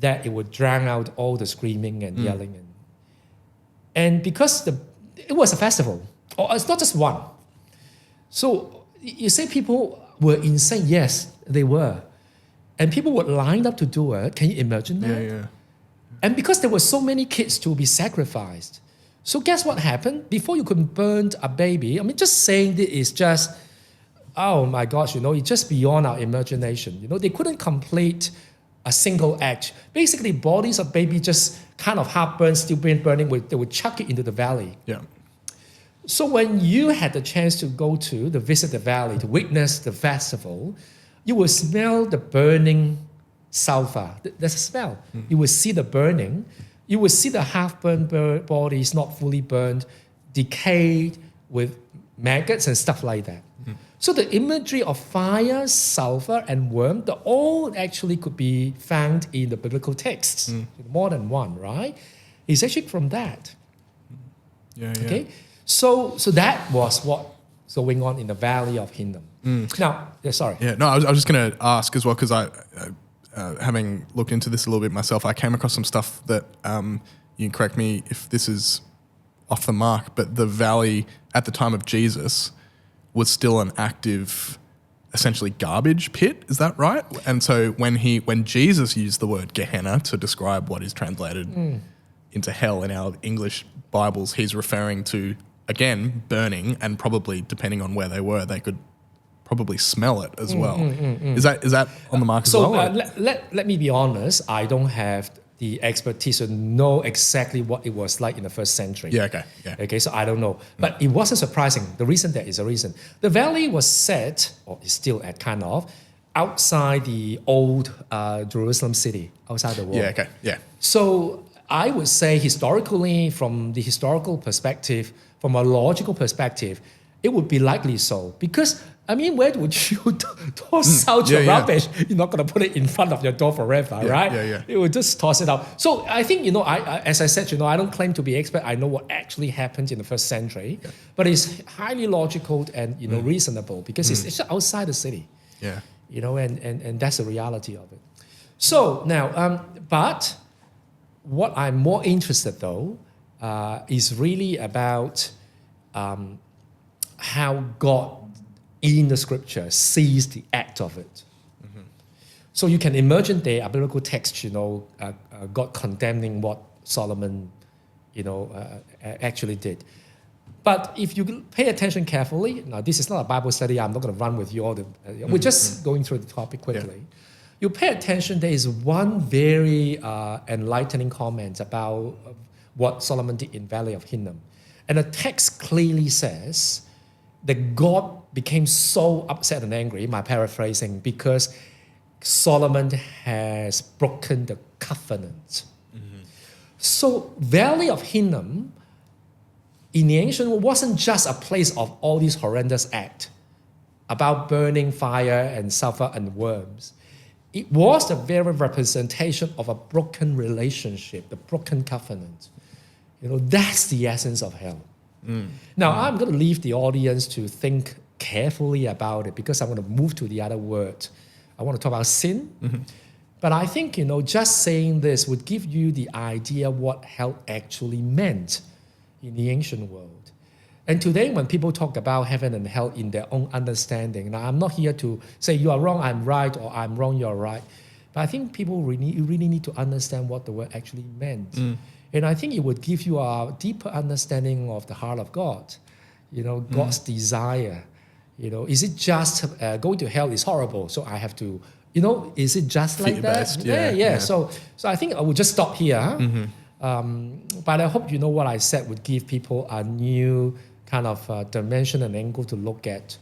that it would drown out all the screaming and yelling. And because it was a festival, or it's not just one. So you say people were insane. Yes, they were. And people would line up to do it. Can you imagine that? Yeah. And because there were so many kids to be sacrificed, so guess what happened? Before you could burn a baby, just saying this is just, oh my gosh, it's just beyond our imagination. They couldn't complete a single act. Basically, bodies of baby just kind of half burned, still burning, they would chuck it into the valley. Yeah. So when you had the chance to go to visit the valley, to witness the festival, you will smell the burning sulfur. There's a smell. You will see the burning. You will see the half-burned bodies, not fully burned, decayed with maggots and stuff like that. So the imagery of fire, sulfur, and worm, all actually could be found in the biblical texts. More than one, right? It's actually from that. Yeah. Okay? So that was what was going on in the Valley of Hinnom. Now, sorry. Yeah, no, I was just going to ask as well, because I having looked into this a little bit myself, I came across some stuff that, you can correct me if this is off the mark, but the valley at the time of Jesus was still an active, essentially garbage pit. Is that right? And so when Jesus used the word Gehenna to describe what is translated into hell in our English Bibles, he's referring to, again, burning, and probably, depending on where they were, they could probably smell it as well. Is that on the mark as well? Let me be honest. I don't have the expertise to know exactly what it was like in the first century. Yeah, okay. Yeah. Okay, so I don't know. But it wasn't surprising. The reason there is a reason. The valley was set, or is still at kind of, outside the old Jerusalem city, outside the wall. Yeah, okay. Yeah. So I would say historically, from the historical perspective, from a logical perspective, it would be likely so. Because, where would you toss out your rubbish? You're not going to put it in front of your door forever, right? Yeah. You would just toss it out. So I think, I as I said, I don't claim to be expert. I know what actually happened in the first century. Yeah. But it's highly logical and, reasonable because it's outside the city. Yeah. And that's the reality of it. So now, but what I'm more interested, though, is really about how God in the scripture sees the act of it. So you can imagine there are biblical texts, God condemning what Solomon, actually did. But if you pay attention carefully, now this is not a Bible study, I'm not going to run with you all the, we're just going through the topic quickly. Yeah. You pay attention, there is one very enlightening comment about what Solomon did in Valley of Hinnom. And the text clearly says that God became so upset and angry, my paraphrasing, because Solomon has broken the covenant. So Valley of Hinnom in the ancient world wasn't just a place of all these horrendous acts about burning fire and sulfur and worms. It was the very representation of a broken relationship, the broken covenant. That's the essence of hell. Now, I'm going to leave the audience to think carefully about it because I'm going to move to the other word. I want to talk about sin. But I think, just saying this would give you the idea what hell actually meant in the ancient world. And today, when people talk about heaven and hell in their own understanding, now I'm not here to say you are wrong, I'm right, or I'm wrong, you're right. But I think people really need to understand what the word actually meant. And I think it would give you a deeper understanding of the heart of God, God's desire. Is it just going to hell is horrible, so I have to, is it just like that? Yeah. So I think I would just stop here. But I hope what I said would give people a new kind of dimension and angle to look at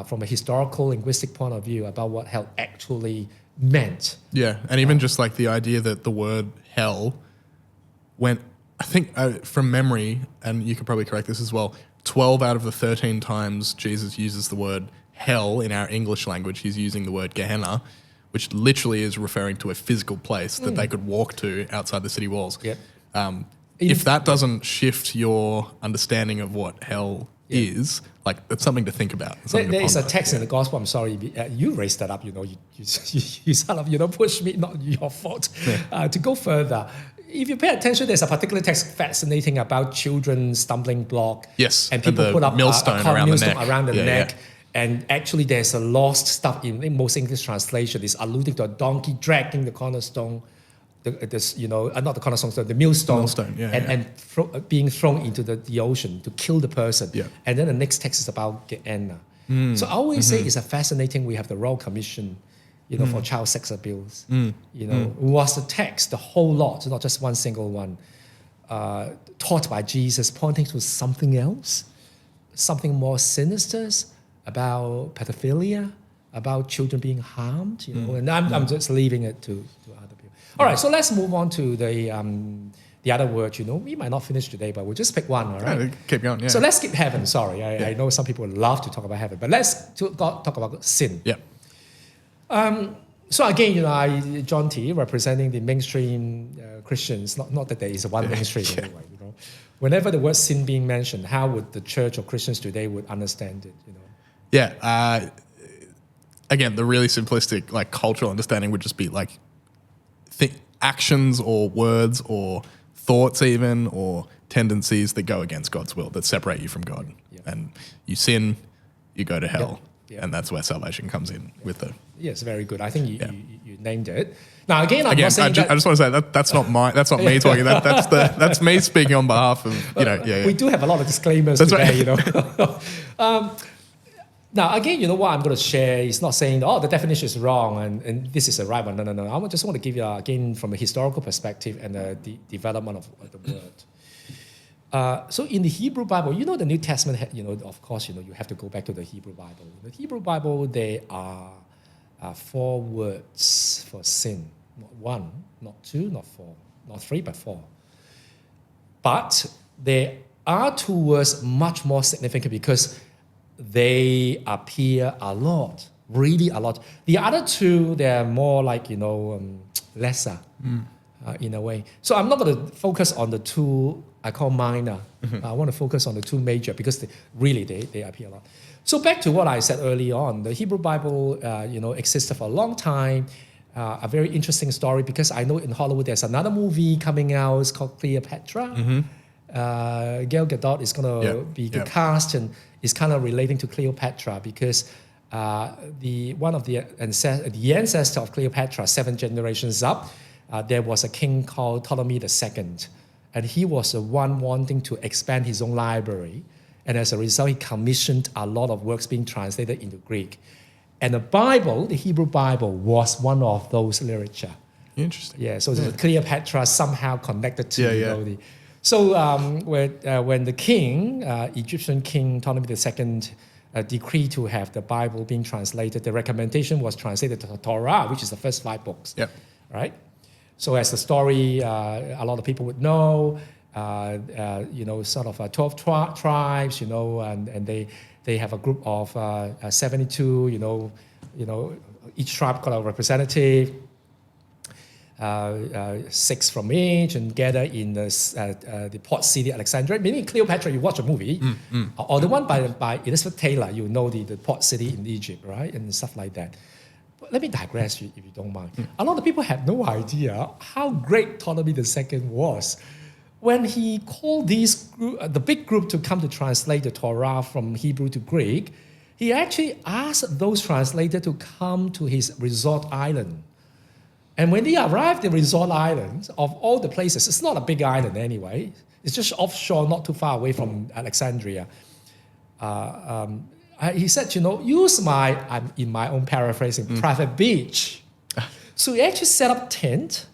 from a historical linguistic point of view about what hell actually meant. Yeah, and even just like the idea that the word hell went, I think from memory, and you could probably correct this as well, 12 out of the 13 times Jesus uses the word hell in our English language, he's using the word Gehenna, which literally is referring to a physical place that they could walk to outside the city walls. Yep. If that doesn't shift your understanding of what hell is, like, it's something to think about. There is a text in the gospel, I'm sorry, you raised that up, you sort of, push me, not your fault, to go further. If you pay attention, there's a particular text fascinating about children stumbling block. Yes, and people put up millstone around the neck. And actually, there's a lost stuff in most English translation. It's alluding to a donkey dragging the cornerstone, not the cornerstone, the millstone, and being thrown into the ocean to kill the person. Yeah. And then the next text is about Gehenna. So I always say it's a fascinating. We have the Royal Commission, for child sex abuse. Was the text, the whole lot, not just one single one, taught by Jesus, pointing to something else, something more sinister about pedophilia, about children being harmed. And I'm just leaving it to other people. All right, so let's move on to the other word. We might not finish today, but we'll just pick one. All right, yeah, keep going. Yeah. So let's skip heaven. Sorry, I know some people love to talk about heaven, but let's talk about sin. Yeah. So again, Jonty, representing the mainstream Christians, not that there is one mainstream anyway. Whenever the word sin being mentioned, how would the church or Christians today would understand it? Yeah. Again, the really simplistic, like, cultural understanding would just be like actions or words or thoughts even, or tendencies that go against God's will, that separate you from God. Yep. And you sin, you go to hell. Yep. And that's where salvation comes in with the... Yes, very good. I think you named it. Now, again, I'm not saying I just want to say that's not me talking. That's me speaking on behalf of, We do have a lot of disclaimers today, right. Now, again, what I'm going to share is not saying, the definition is wrong and this is the right one. No. I just want to give you, again, from a historical perspective and the development of the word. So in the Hebrew Bible, the New Testament, of course, you have to go back to the Hebrew Bible. In the Hebrew Bible, there are 4 words for sin. Not 1, not 2, not 4, not 3, but 4. But there are 2 words much more significant because they appear a lot, really a lot. The other 2, they're more like, lesser in a way. So I'm not going to focus on the 2 I call minor. I want to focus on the 2 major because they appear a lot. So back to what I said early on, the Hebrew Bible, existed for a long time. A very interesting story because I know in Hollywood there's another movie coming out. It's called Cleopatra. Gal Gadot is going to be the cast, and it's kind of relating to Cleopatra because one of the ancestor of Cleopatra, 7 generations up, there was a king called Ptolemy II, and he was the one wanting to expand his own library, and as a result, he commissioned a lot of works being translated into Greek, and the Bible, the Hebrew Bible, was one of those literature. Interesting. Yeah, so Cleopatra somehow connected to So when the king, Egyptian king Ptolemy II, decreed to have the Bible being translated, the recommendation was translated to the Torah, which is the first 5 books. Yep. Right? So as the story, a lot of people would know, sort of 12 tribes, and they have a group of 72, each tribe got a representative. 6 from each, and gather in the port city Alexandria. Meaning Cleopatra, you watch a movie, or the one by Elizabeth Taylor, the port city in Egypt, right, and stuff like that. But let me digress, if you don't mind. A lot of people have no idea how great Ptolemy II was. When he called the big group to come to translate the Torah from Hebrew to Greek, he actually asked those translators to come to his resort island. And when they arrived in Resort Island, of all the places, it's not a big island anyway. It's just offshore, not too far away from Alexandria. He said, use I'm in my own paraphrasing, private beach. So he actually set up tent,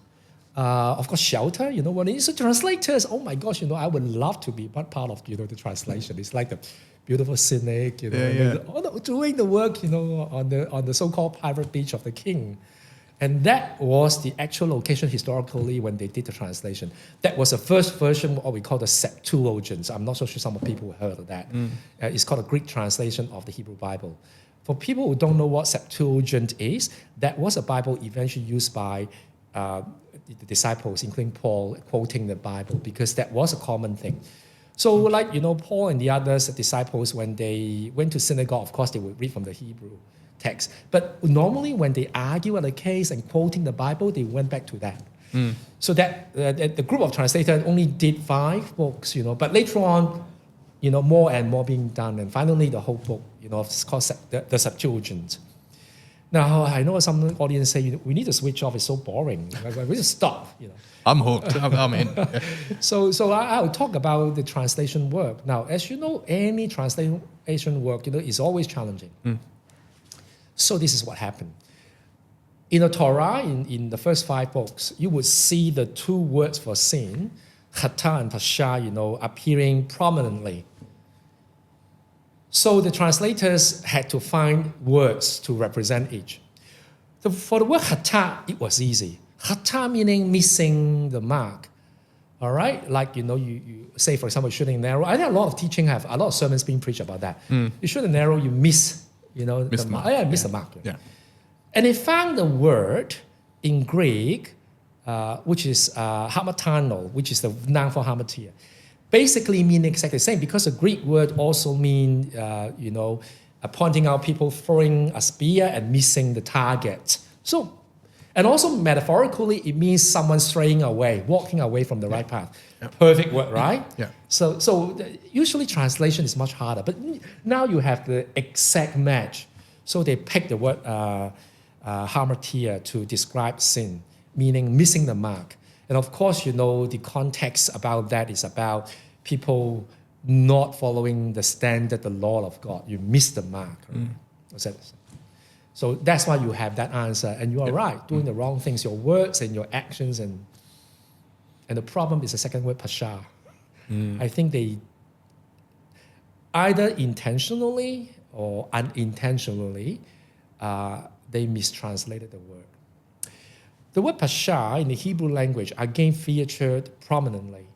of course, shelter, when it's translators, oh my gosh, I would love to be part of, the translation. It's like the beautiful scenic, doing the work, on the so-called private beach of the king. And that was the actual location historically when they did the translation. That was the first version, what we call the Septuagint. I'm not so sure some people heard of that. It's called a Greek translation of the Hebrew Bible. For people who don't know what Septuagint is, that was a Bible eventually used by the disciples, including Paul, quoting the Bible, because that was a common thing. So like, Paul and the others, the disciples, when they went to synagogue, of course, they would read from the Hebrew text. But normally when they argue on a case and quoting the Bible, they went back to that. So that the group of translators only did 5 books, but later on, more and more being done. And finally, the whole book, it's called the Septuagint. Now, I know some audience say, we need to switch off, it's so boring. We just stop, I'm hooked. I'm in. So I'll talk about the translation work. Now, as you know, any translation work, is always challenging. So this is what happened. In the Torah, in the first 5 books, you would see the 2 words for sin, chata and pasha, appearing prominently. So the translators had to find words to represent each. For the word chata, it was easy. Chata meaning missing the mark. All right? Like, you say, for example, shooting an arrow. I think a lot of teaching have, a lot of sermons being preached about that. You shoot an arrow, you miss the mark. Miss the mark. Yeah. And they found the word in Greek, which is hamartano, which is the noun for hamartia. Basically meaning exactly the same, because the Greek word also mean, pointing out people throwing a spear and missing the target. So, and also metaphorically, it means someone straying away, walking away from the right path. Perfect word, right? Yeah. So usually translation is much harder, but now you have the exact match. So they pick the word hamartia to describe sin, meaning missing the mark. And of course, the context about that is about people not following the standard, the law of God. You miss the mark. Right? So that's why you have that answer. And you are right, doing the wrong things, your words and your actions. And the problem is the second word, pasha. I think they either intentionally or unintentionally, they mistranslated the word. The word pasha in the Hebrew language again featured prominently.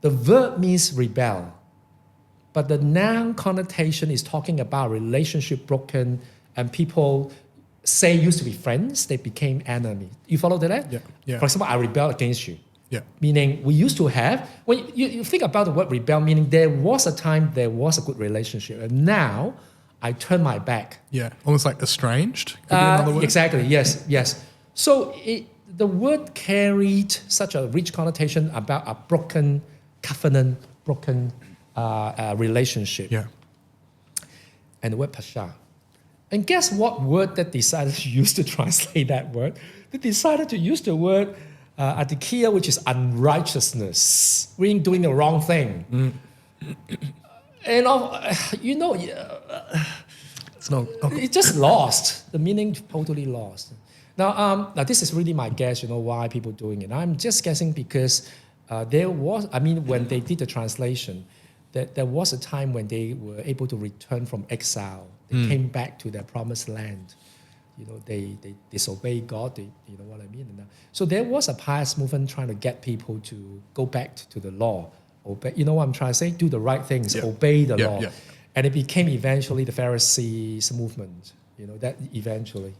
The verb means rebel, but the noun connotation is talking about relationship broken and people say used to be friends, they became enemies. You follow that? Yeah. For example, I rebel against you. Yeah. Meaning we used to have, when you think about the word rebel, meaning there was a time there was a good relationship, and now I turn my back. Yeah. Almost like estranged. Could be another word. Exactly. Yes. So the word carried such a rich connotation about a broken covenant, broken relationship. Yeah. And the word pasha. And guess what word that decided to use to translate that word? They decided to use the word adikia, which is unrighteousness, meaning doing the wrong thing. And it's just lost. The meaning totally lost. Now this is really my guess, why people doing it. I'm just guessing because when they did the translation, that there was a time when they were able to return from exile. They came back to their promised land. They disobeyed God. You know what I mean? So there was a pious movement trying to get people to go back to the law. Obey. You know what I'm trying to say? Do the right things. Yeah. Obey the law. Yeah. And it became eventually the Pharisees movement. That eventually.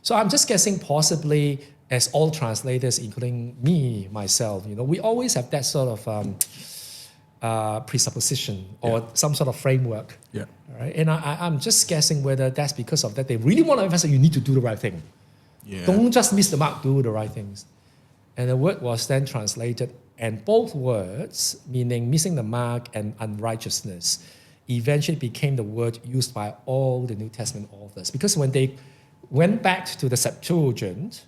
So I'm just guessing possibly as all translators, including me, myself, we always have that sort of presupposition or some sort of framework. Yeah. Right? And I'm just guessing whether that's because of that. They really want to emphasize you need to do the right thing. Yeah. Don't just miss the mark, do the right things. And the word was then translated, and both words, meaning missing the mark and unrighteousness, eventually became the word used by all the New Testament authors. Because when they went back to the Septuagint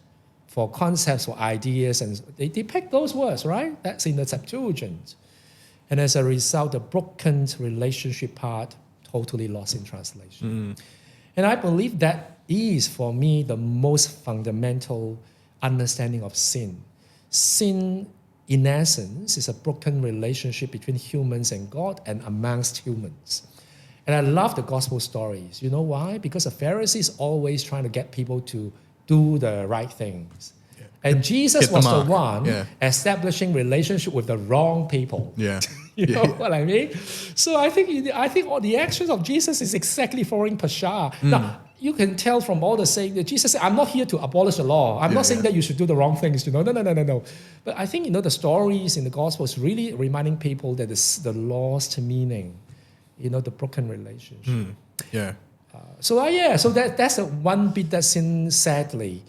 for concepts, for ideas, and they depict those words, right? That's in the Septuagint. And as a result, the broken relationship part totally lost in translation. And I believe that is, for me, the most fundamental understanding of sin. Sin, in essence, is a broken relationship between humans and God and amongst humans. And I love the gospel stories. You know why? Because the Pharisees always trying to get people to do the right things. Yeah. And Jesus was the one establishing relationship with the wrong people. Yeah. You know what I mean? So I think all the actions of Jesus is exactly following Pasha. Now, you can tell from all the saying that Jesus said, I'm not here to abolish the law. I'm not saying that you should do the wrong things. No. But I think, the stories in the Gospels really reminding people that the lost meaning, the broken relationship. So that's the one bit that sin sadly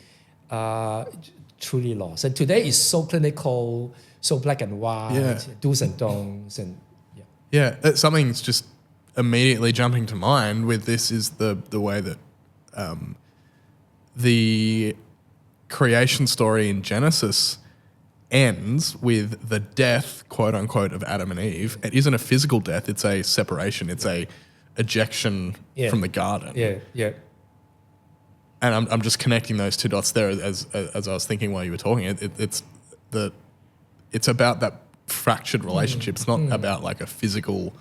truly lost. And today is so clinical, so black and white, do's and don'ts, and something's just immediately jumping to mind with this is the way that the creation story in Genesis ends with the death, quote unquote, of Adam and Eve. It isn't a physical death; it's a separation. It's a ejection from the garden. And I'm just connecting those two dots there as I was thinking while you were talking. It's about that fractured relationship. It's not about like a physical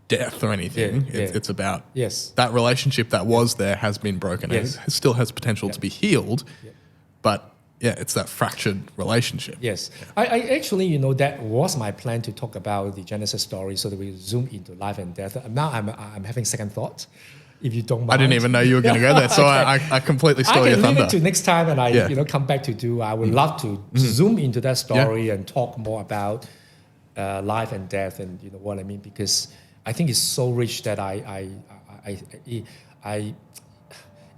death or anything. It's about that relationship that was there has been broken. It still has potential to be healed, but it's that fractured relationship. Yes. I actually, that was my plan to talk about the Genesis story so that we zoom into life and death. Now I'm having second thoughts, if you don't mind. I didn't even know you were going to go there, so I completely stole your thunder. I can leave it to next time and I come back to do. I would love to zoom into that story and talk more about life and death and what I mean, because I think it's so rich that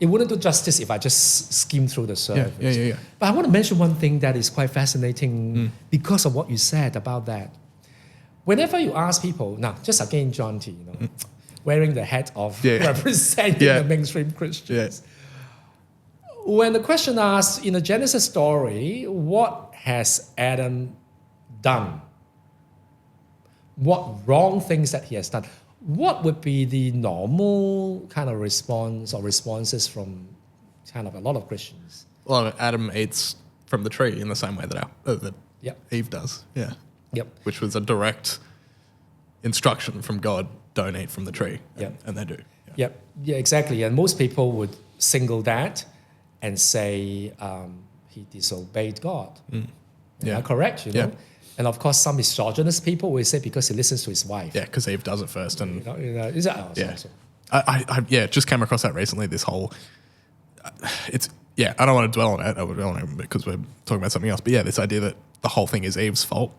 it wouldn't do justice if I just skim through the surface. But I want to mention one thing that is quite fascinating because of what you said about that. Whenever you ask people, now just again Jonty, wearing the hat of representing the mainstream Christians. When the question asks in the Genesis story, what has Adam done? What wrong things that he has done? What would be the normal kind of response or responses from kind of a lot of Christians? Well, Adam eats from the tree in the same way that Eve does. Which was a direct instruction from God, don't eat from the tree. And they do. Yeah, exactly. And most people would single that and say he disobeyed God. Am I correct? And of course, some misogynist people will say because he listens to his wife. Yeah, because Eve does it first. And is that also? I just came across that recently. This whole, I don't want to dwell on it. I would dwell on it because we're talking about something else. But this idea that the whole thing is Eve's fault.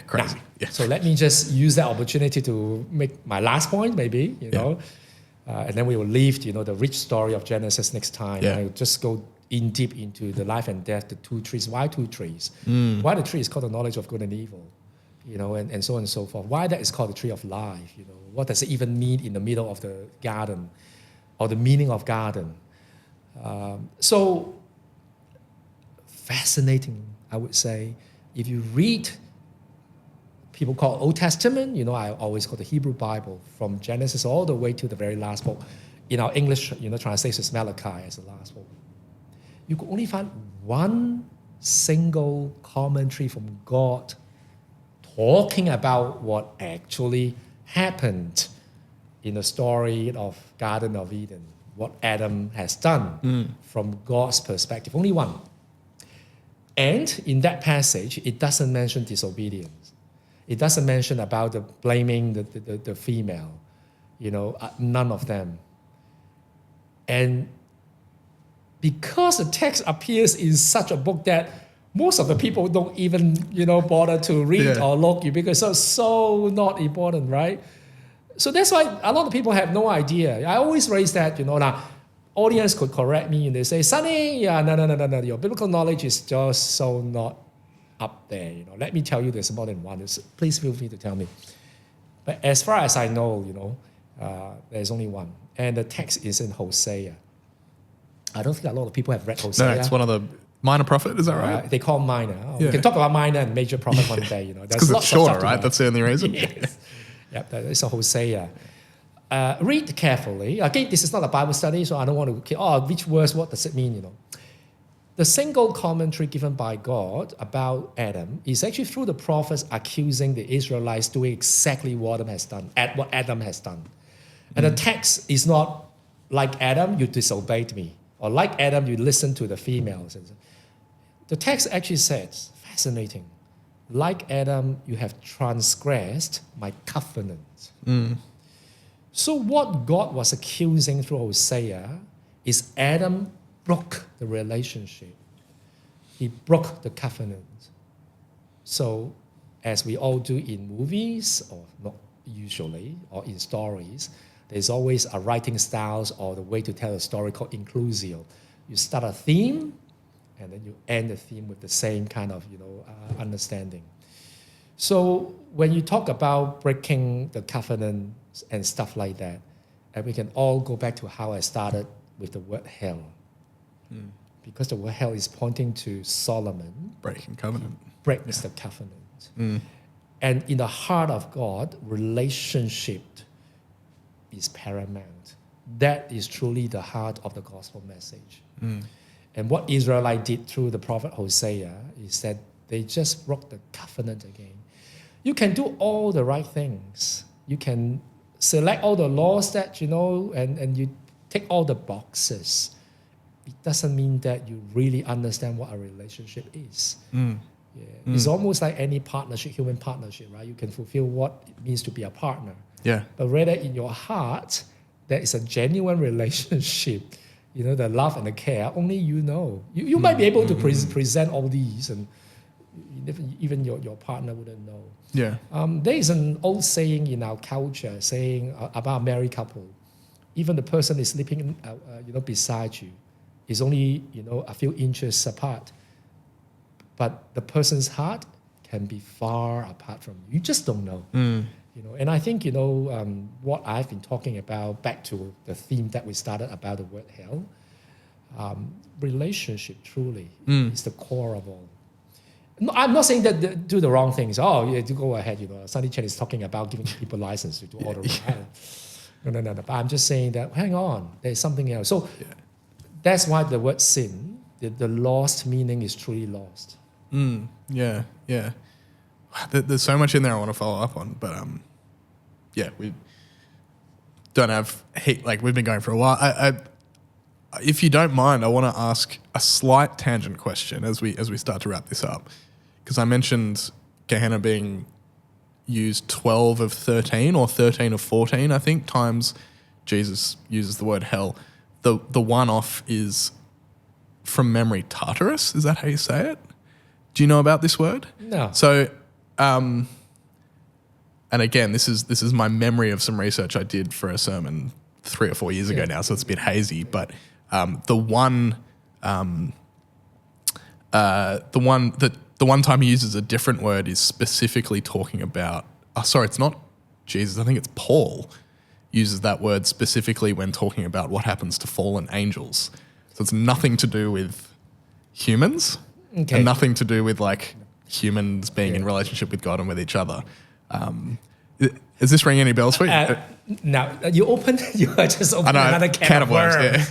Crazy. So let me just use that opportunity to make my last point, maybe. And then we will leave, the rich story of Genesis next time. I'll just go in deep into the life and death, the two trees. Why two trees? Why the tree is called the knowledge of good and evil, and so on and so forth. Why that is called the tree of life? What does it even mean in the middle of the garden, or the meaning of garden? So fascinating, I would say. If you read, people call Old Testament, I always call the Hebrew Bible, from Genesis all the way to the very last book. In our English, translation is Malachi as the last book. You could only find one single commentary from God talking about what actually happened in the story of Garden of Eden, what Adam has done from God's perspective. Only one. And in that passage, it doesn't mention disobedience. It doesn't mention about the blaming the female, none of them. And because the text appears in such a book that most of the people don't even, bother to read or look, because it's so not important, right? So that's why a lot of people have no idea. I always raise that, now, audience could correct me and they say, Sunny, no, your biblical knowledge is just so not up there. Let me tell you, there's more than one. Please feel free to tell me. But as far as I know, there's only one. And the text is in Hosea. I don't think a lot of people have read No, Hosea. it's one of the minor prophet. Is that right? They call minor. We Yeah. can talk about minor and major prophet one day. There's Because it's lots of shorter, stuff to right? know. That's the only reason. Yes. Yep, that is a Hosea. Read carefully. Again, this is not a Bible study, so I don't want to, which verse, what does it mean, The single commentary given by God about Adam is actually through the prophets accusing the Israelites doing exactly what Adam has done. And the text is not, like Adam, you disobeyed me, or like Adam, you listened to the females. The text actually says, fascinating, like Adam, you have transgressed my covenant. So what God was accusing through Hosea is Adam broke the relationship. He broke the covenant. So as we all do in movies, or not usually, or in stories, there's always a writing styles or the way to tell a story called inclusio. You start a theme, and then you end the theme with the same kind of understanding. So when you talk about breaking the covenant and stuff like that, and we can all go back to how I started with the word hell. Because the word hell is pointing to Solomon. Breaking covenant. Breaks the covenant. And in the heart of God, relationship is paramount. That is truly the heart of the gospel message. And what Israelite did through the prophet Hosea is that they just broke the covenant again. You can do all the right things. You can select all the laws that and you tick all the boxes. It doesn't mean that you really understand what a relationship is. It's almost like any partnership, human partnership, right? You can fulfill what it means to be a partner. Yeah. But rather in your heart, there is a genuine relationship. The love and the care, only you know. You might be able to present all these, and even your partner wouldn't know. Yeah. There is an old saying in our culture saying about a married couple, even the person is sleeping beside you is only a few inches apart, but the person's heart can be far apart from you. You just don't know. And I think what I've been talking about, back to the theme that we started about the word hell, relationship truly is the core of all. No, I'm not saying that do the wrong things. You go ahead. Sunny Chen is talking about giving people license to do all the wrong. No. But I'm just saying that, hang on, there's something else. So that's why the word sin, the lost meaning is truly lost. Yeah. There's so much in there I want to follow up on, but we don't have heat. Like, we've been going for a while. I if you don't mind, I want to ask a slight tangent question as we start to wrap this up, because I mentioned Gehenna being used 12 of 13 or 13 of 14, I think, times Jesus uses the word hell. The one off is, from memory, Tartarus. Is that how you say it? Do you know about this word? No. So, and again, this is my memory of some research I did for a sermon 3 or 4 years ago now, so it's a bit hazy. But the one time he uses a different word is specifically talking about. Sorry, it's not Jesus. I think it's Paul uses that word specifically when talking about what happens to fallen angels. So it's nothing to do with humans, and nothing to do with like humans being in relationship with God and with each other. Is this ringing any bells for you? Now you just opened another can of worms.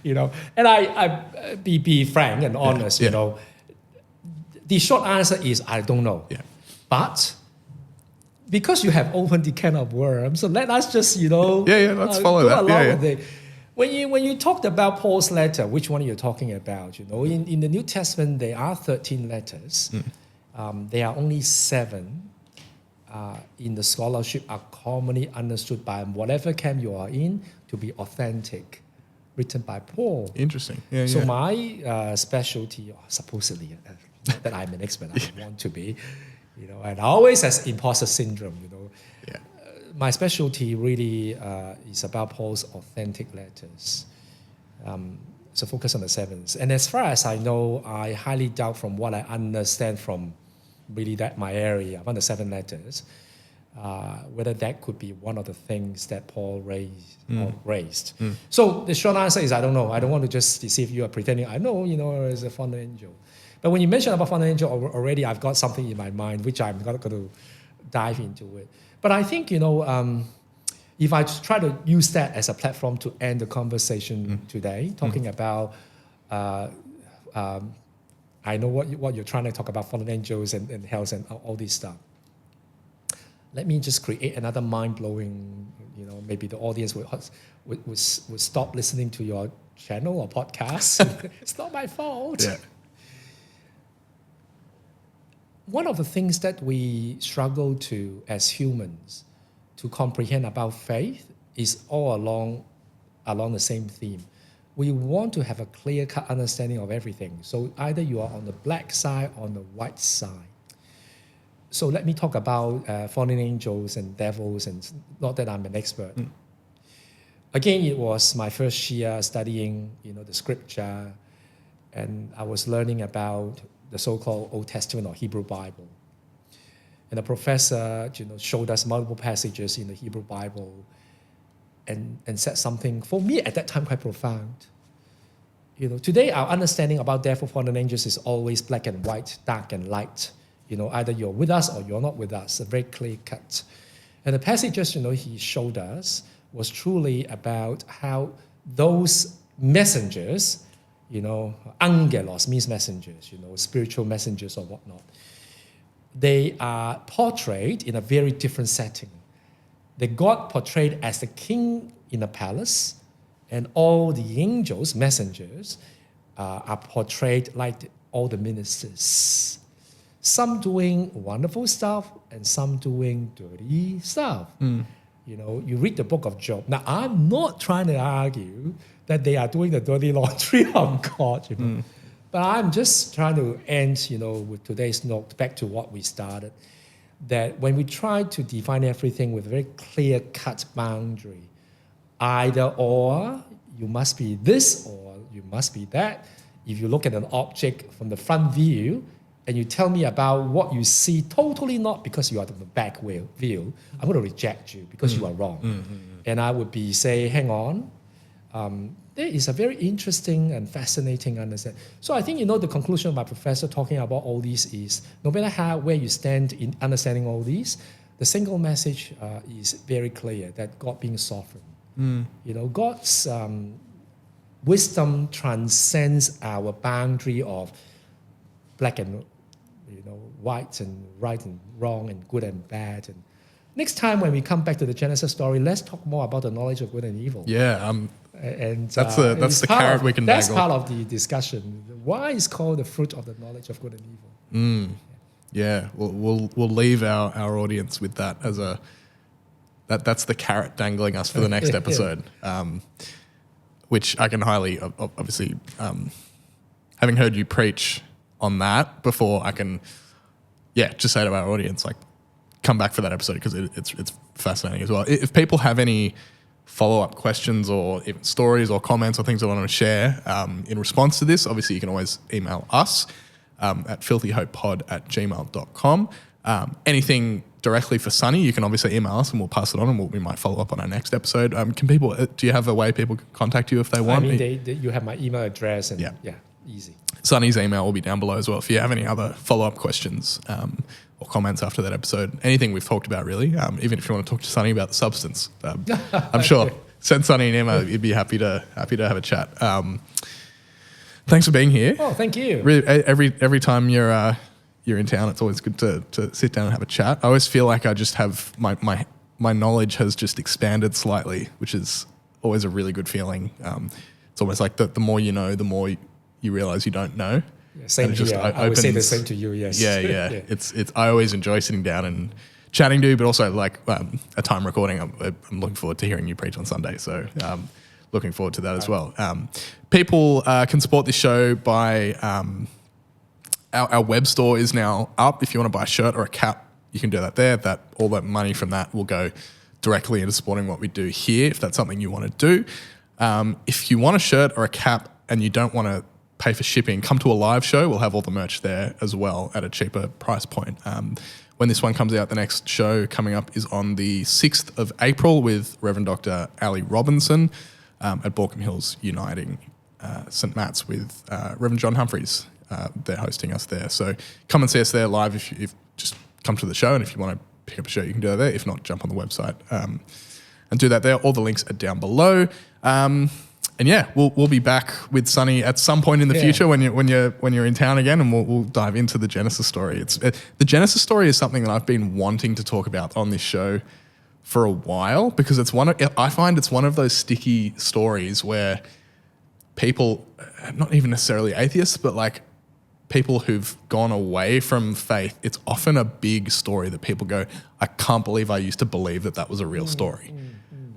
Yeah. And I be frank and honest. The short answer is I don't know. Yeah. But because you have opened the can of worms, so let us just let's follow that. With it. When you talked about Paul's letter, which one are you talking about? In the New Testament there are 13 letters. There are only 7 in the scholarship are commonly understood by whatever camp you are in to be authentic, written by Paul. Interesting. So my specialty, supposedly, not that I'm an expert, I want to be, and I always has imposter syndrome, my specialty really is about Paul's authentic letters. So focus on the 7s. And as far as I know, I highly doubt, from what I understand from really that my area, about the 7 letters, whether that could be one of the things that Paul raised. So the short answer is I don't know. I don't want to just deceive you or pretending I know, as a fallen angel. But when you mention about fallen angel already, I've got something in my mind which I'm not going to dive into it. But I think, if I try to use that as a platform to end the conversation today, talking about, I know what you're trying to talk about, fallen angels and hells and all this stuff. Let me just create another mind-blowing, maybe the audience would stop listening to your channel or podcast. It's not my fault. Yeah. One of the things that we struggle to, as humans, to comprehend about faith is all along the same theme. We want to have a clear-cut understanding of everything. So either you are on the black side or on the white side. So let me talk about fallen angels and devils, and not that I'm an expert. Again, it was my first year studying, the scripture, and I was learning about the so-called Old Testament or Hebrew Bible. And the professor, showed us multiple passages in the Hebrew Bible and said something, for me at that time, quite profound. Today our understanding about devil, fallen angels is always black and white, dark and light. Either you're with us or you're not with us, a very clear cut. And the passages, he showed us was truly about how those messengers, angelos means messengers, spiritual messengers or whatnot. They are portrayed in a very different setting. The God portrayed as the king in a palace, and all the angels, messengers, are portrayed like all the ministers. Some doing wonderful stuff and some doing dirty stuff. You read the book of Job. Now, I'm not trying to argue that they are doing the dirty laundry of God, But I'm just trying to end, with today's note, back to what we started, that when we try to define everything with a very clear-cut boundary, either or, you must be this or you must be that. If you look at an object from the front view and you tell me about what you see, totally not because you are from the back view, I'm going to reject you because you are wrong. And I would say, hang on, there is a very interesting and fascinating understanding. So I think, the conclusion of my professor talking about all these is, no matter where you stand in understanding all these, the single message is very clear, that God being sovereign. God's wisdom transcends our boundary of black and white and right and wrong and good and bad. And next time when we come back to the Genesis story, let's talk more about the knowledge of good and evil. Yeah, and that's the carrot we can That's dangle. part of the discussion. Why is called the fruit of the knowledge of good and evil? Yeah, we'll leave our audience with that as that's the carrot dangling us for the next episode, which I can highly, obviously, having heard you preach on that before, I can, just say to our audience, come back for that episode because it's fascinating as well. If people have any follow-up questions or even stories or comments or things they want to share in response to this, obviously you can always email us at filthyhopepod@gmail.com. Anything directly for Sunny, you can obviously email us and we'll pass it on and we might follow up on our next episode. Do you have a way people can contact you if they want? You have my email address and easy. Sunny's email will be down below as well if you have any other follow-up questions or comments after that episode. Anything we've talked about, really. Even if you want to talk to Sunny about the substance, I'm sure. Send Sunny an email. You'd be happy to have a chat. Thanks for being here. Oh, thank you. Really, every time you're in town, it's always good to sit down and have a chat. I always feel like I just have my knowledge has just expanded slightly, which is always a really good feeling. It's almost like the more you know, the more you realize you don't know. Yeah, same here. I would say the same to you. Yes. Yeah. It's. I always enjoy sitting down and chatting to you, but also a time recording. I'm looking forward to hearing you preach on Sunday. So looking forward to that as well. People can support this show by our web store is now up. If you want to buy a shirt or a cap, you can do that there. All that money from that will go directly into supporting what we do here, if that's something you want to do. If you want a shirt or a cap and you don't want to pay for shipping, come to a live show. We'll have all the merch there as well at a cheaper price point. when this one comes out, the next show coming up is on the 6th of April with Rev Dr Ali Robinson at Borkham Hills Uniting St Matt's with Reverend John Humphreys. They're hosting us there. So come and see us there live if just come to the show, and if you want to pick up a show, you can do that there. If not, jump on the website and do that there. All the links are down below. And yeah, we'll be back with Sunny at some point in the future when you're in town again, and we'll dive into the Genesis story. The Genesis story is something that I've been wanting to talk about on this show for a while, because I find it's one of those sticky stories where people, not even necessarily atheists, but like people who've gone away from faith, it's often a big story that people go, I can't believe I used to believe that was a real story.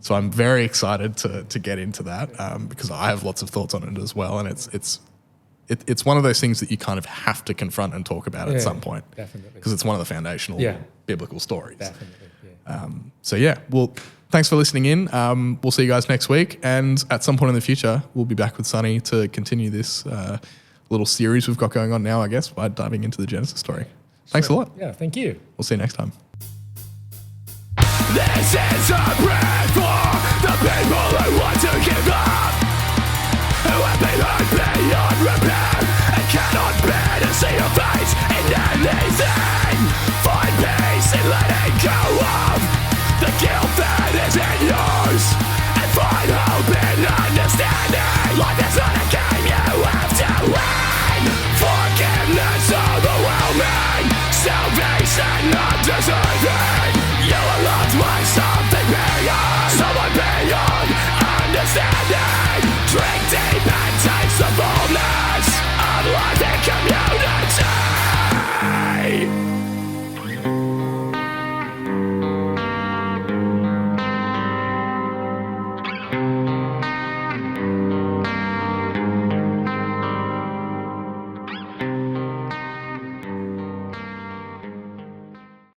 So I'm very excited to get into that because I have lots of thoughts on it as well, and it's one of those things that you kind of have to confront and talk about at some point, definitely, because it's one of the foundational biblical stories. Definitely. So yeah, well, thanks for listening in. We'll see you guys next week, and at some point in the future, we'll be back with Sunny to continue this little series we've got going on now, I guess, by diving into the Genesis story. Thanks a lot. Yeah, thank you. We'll see you next time. This is a prayer for the people who want to give up, who have been hurt beyond repair.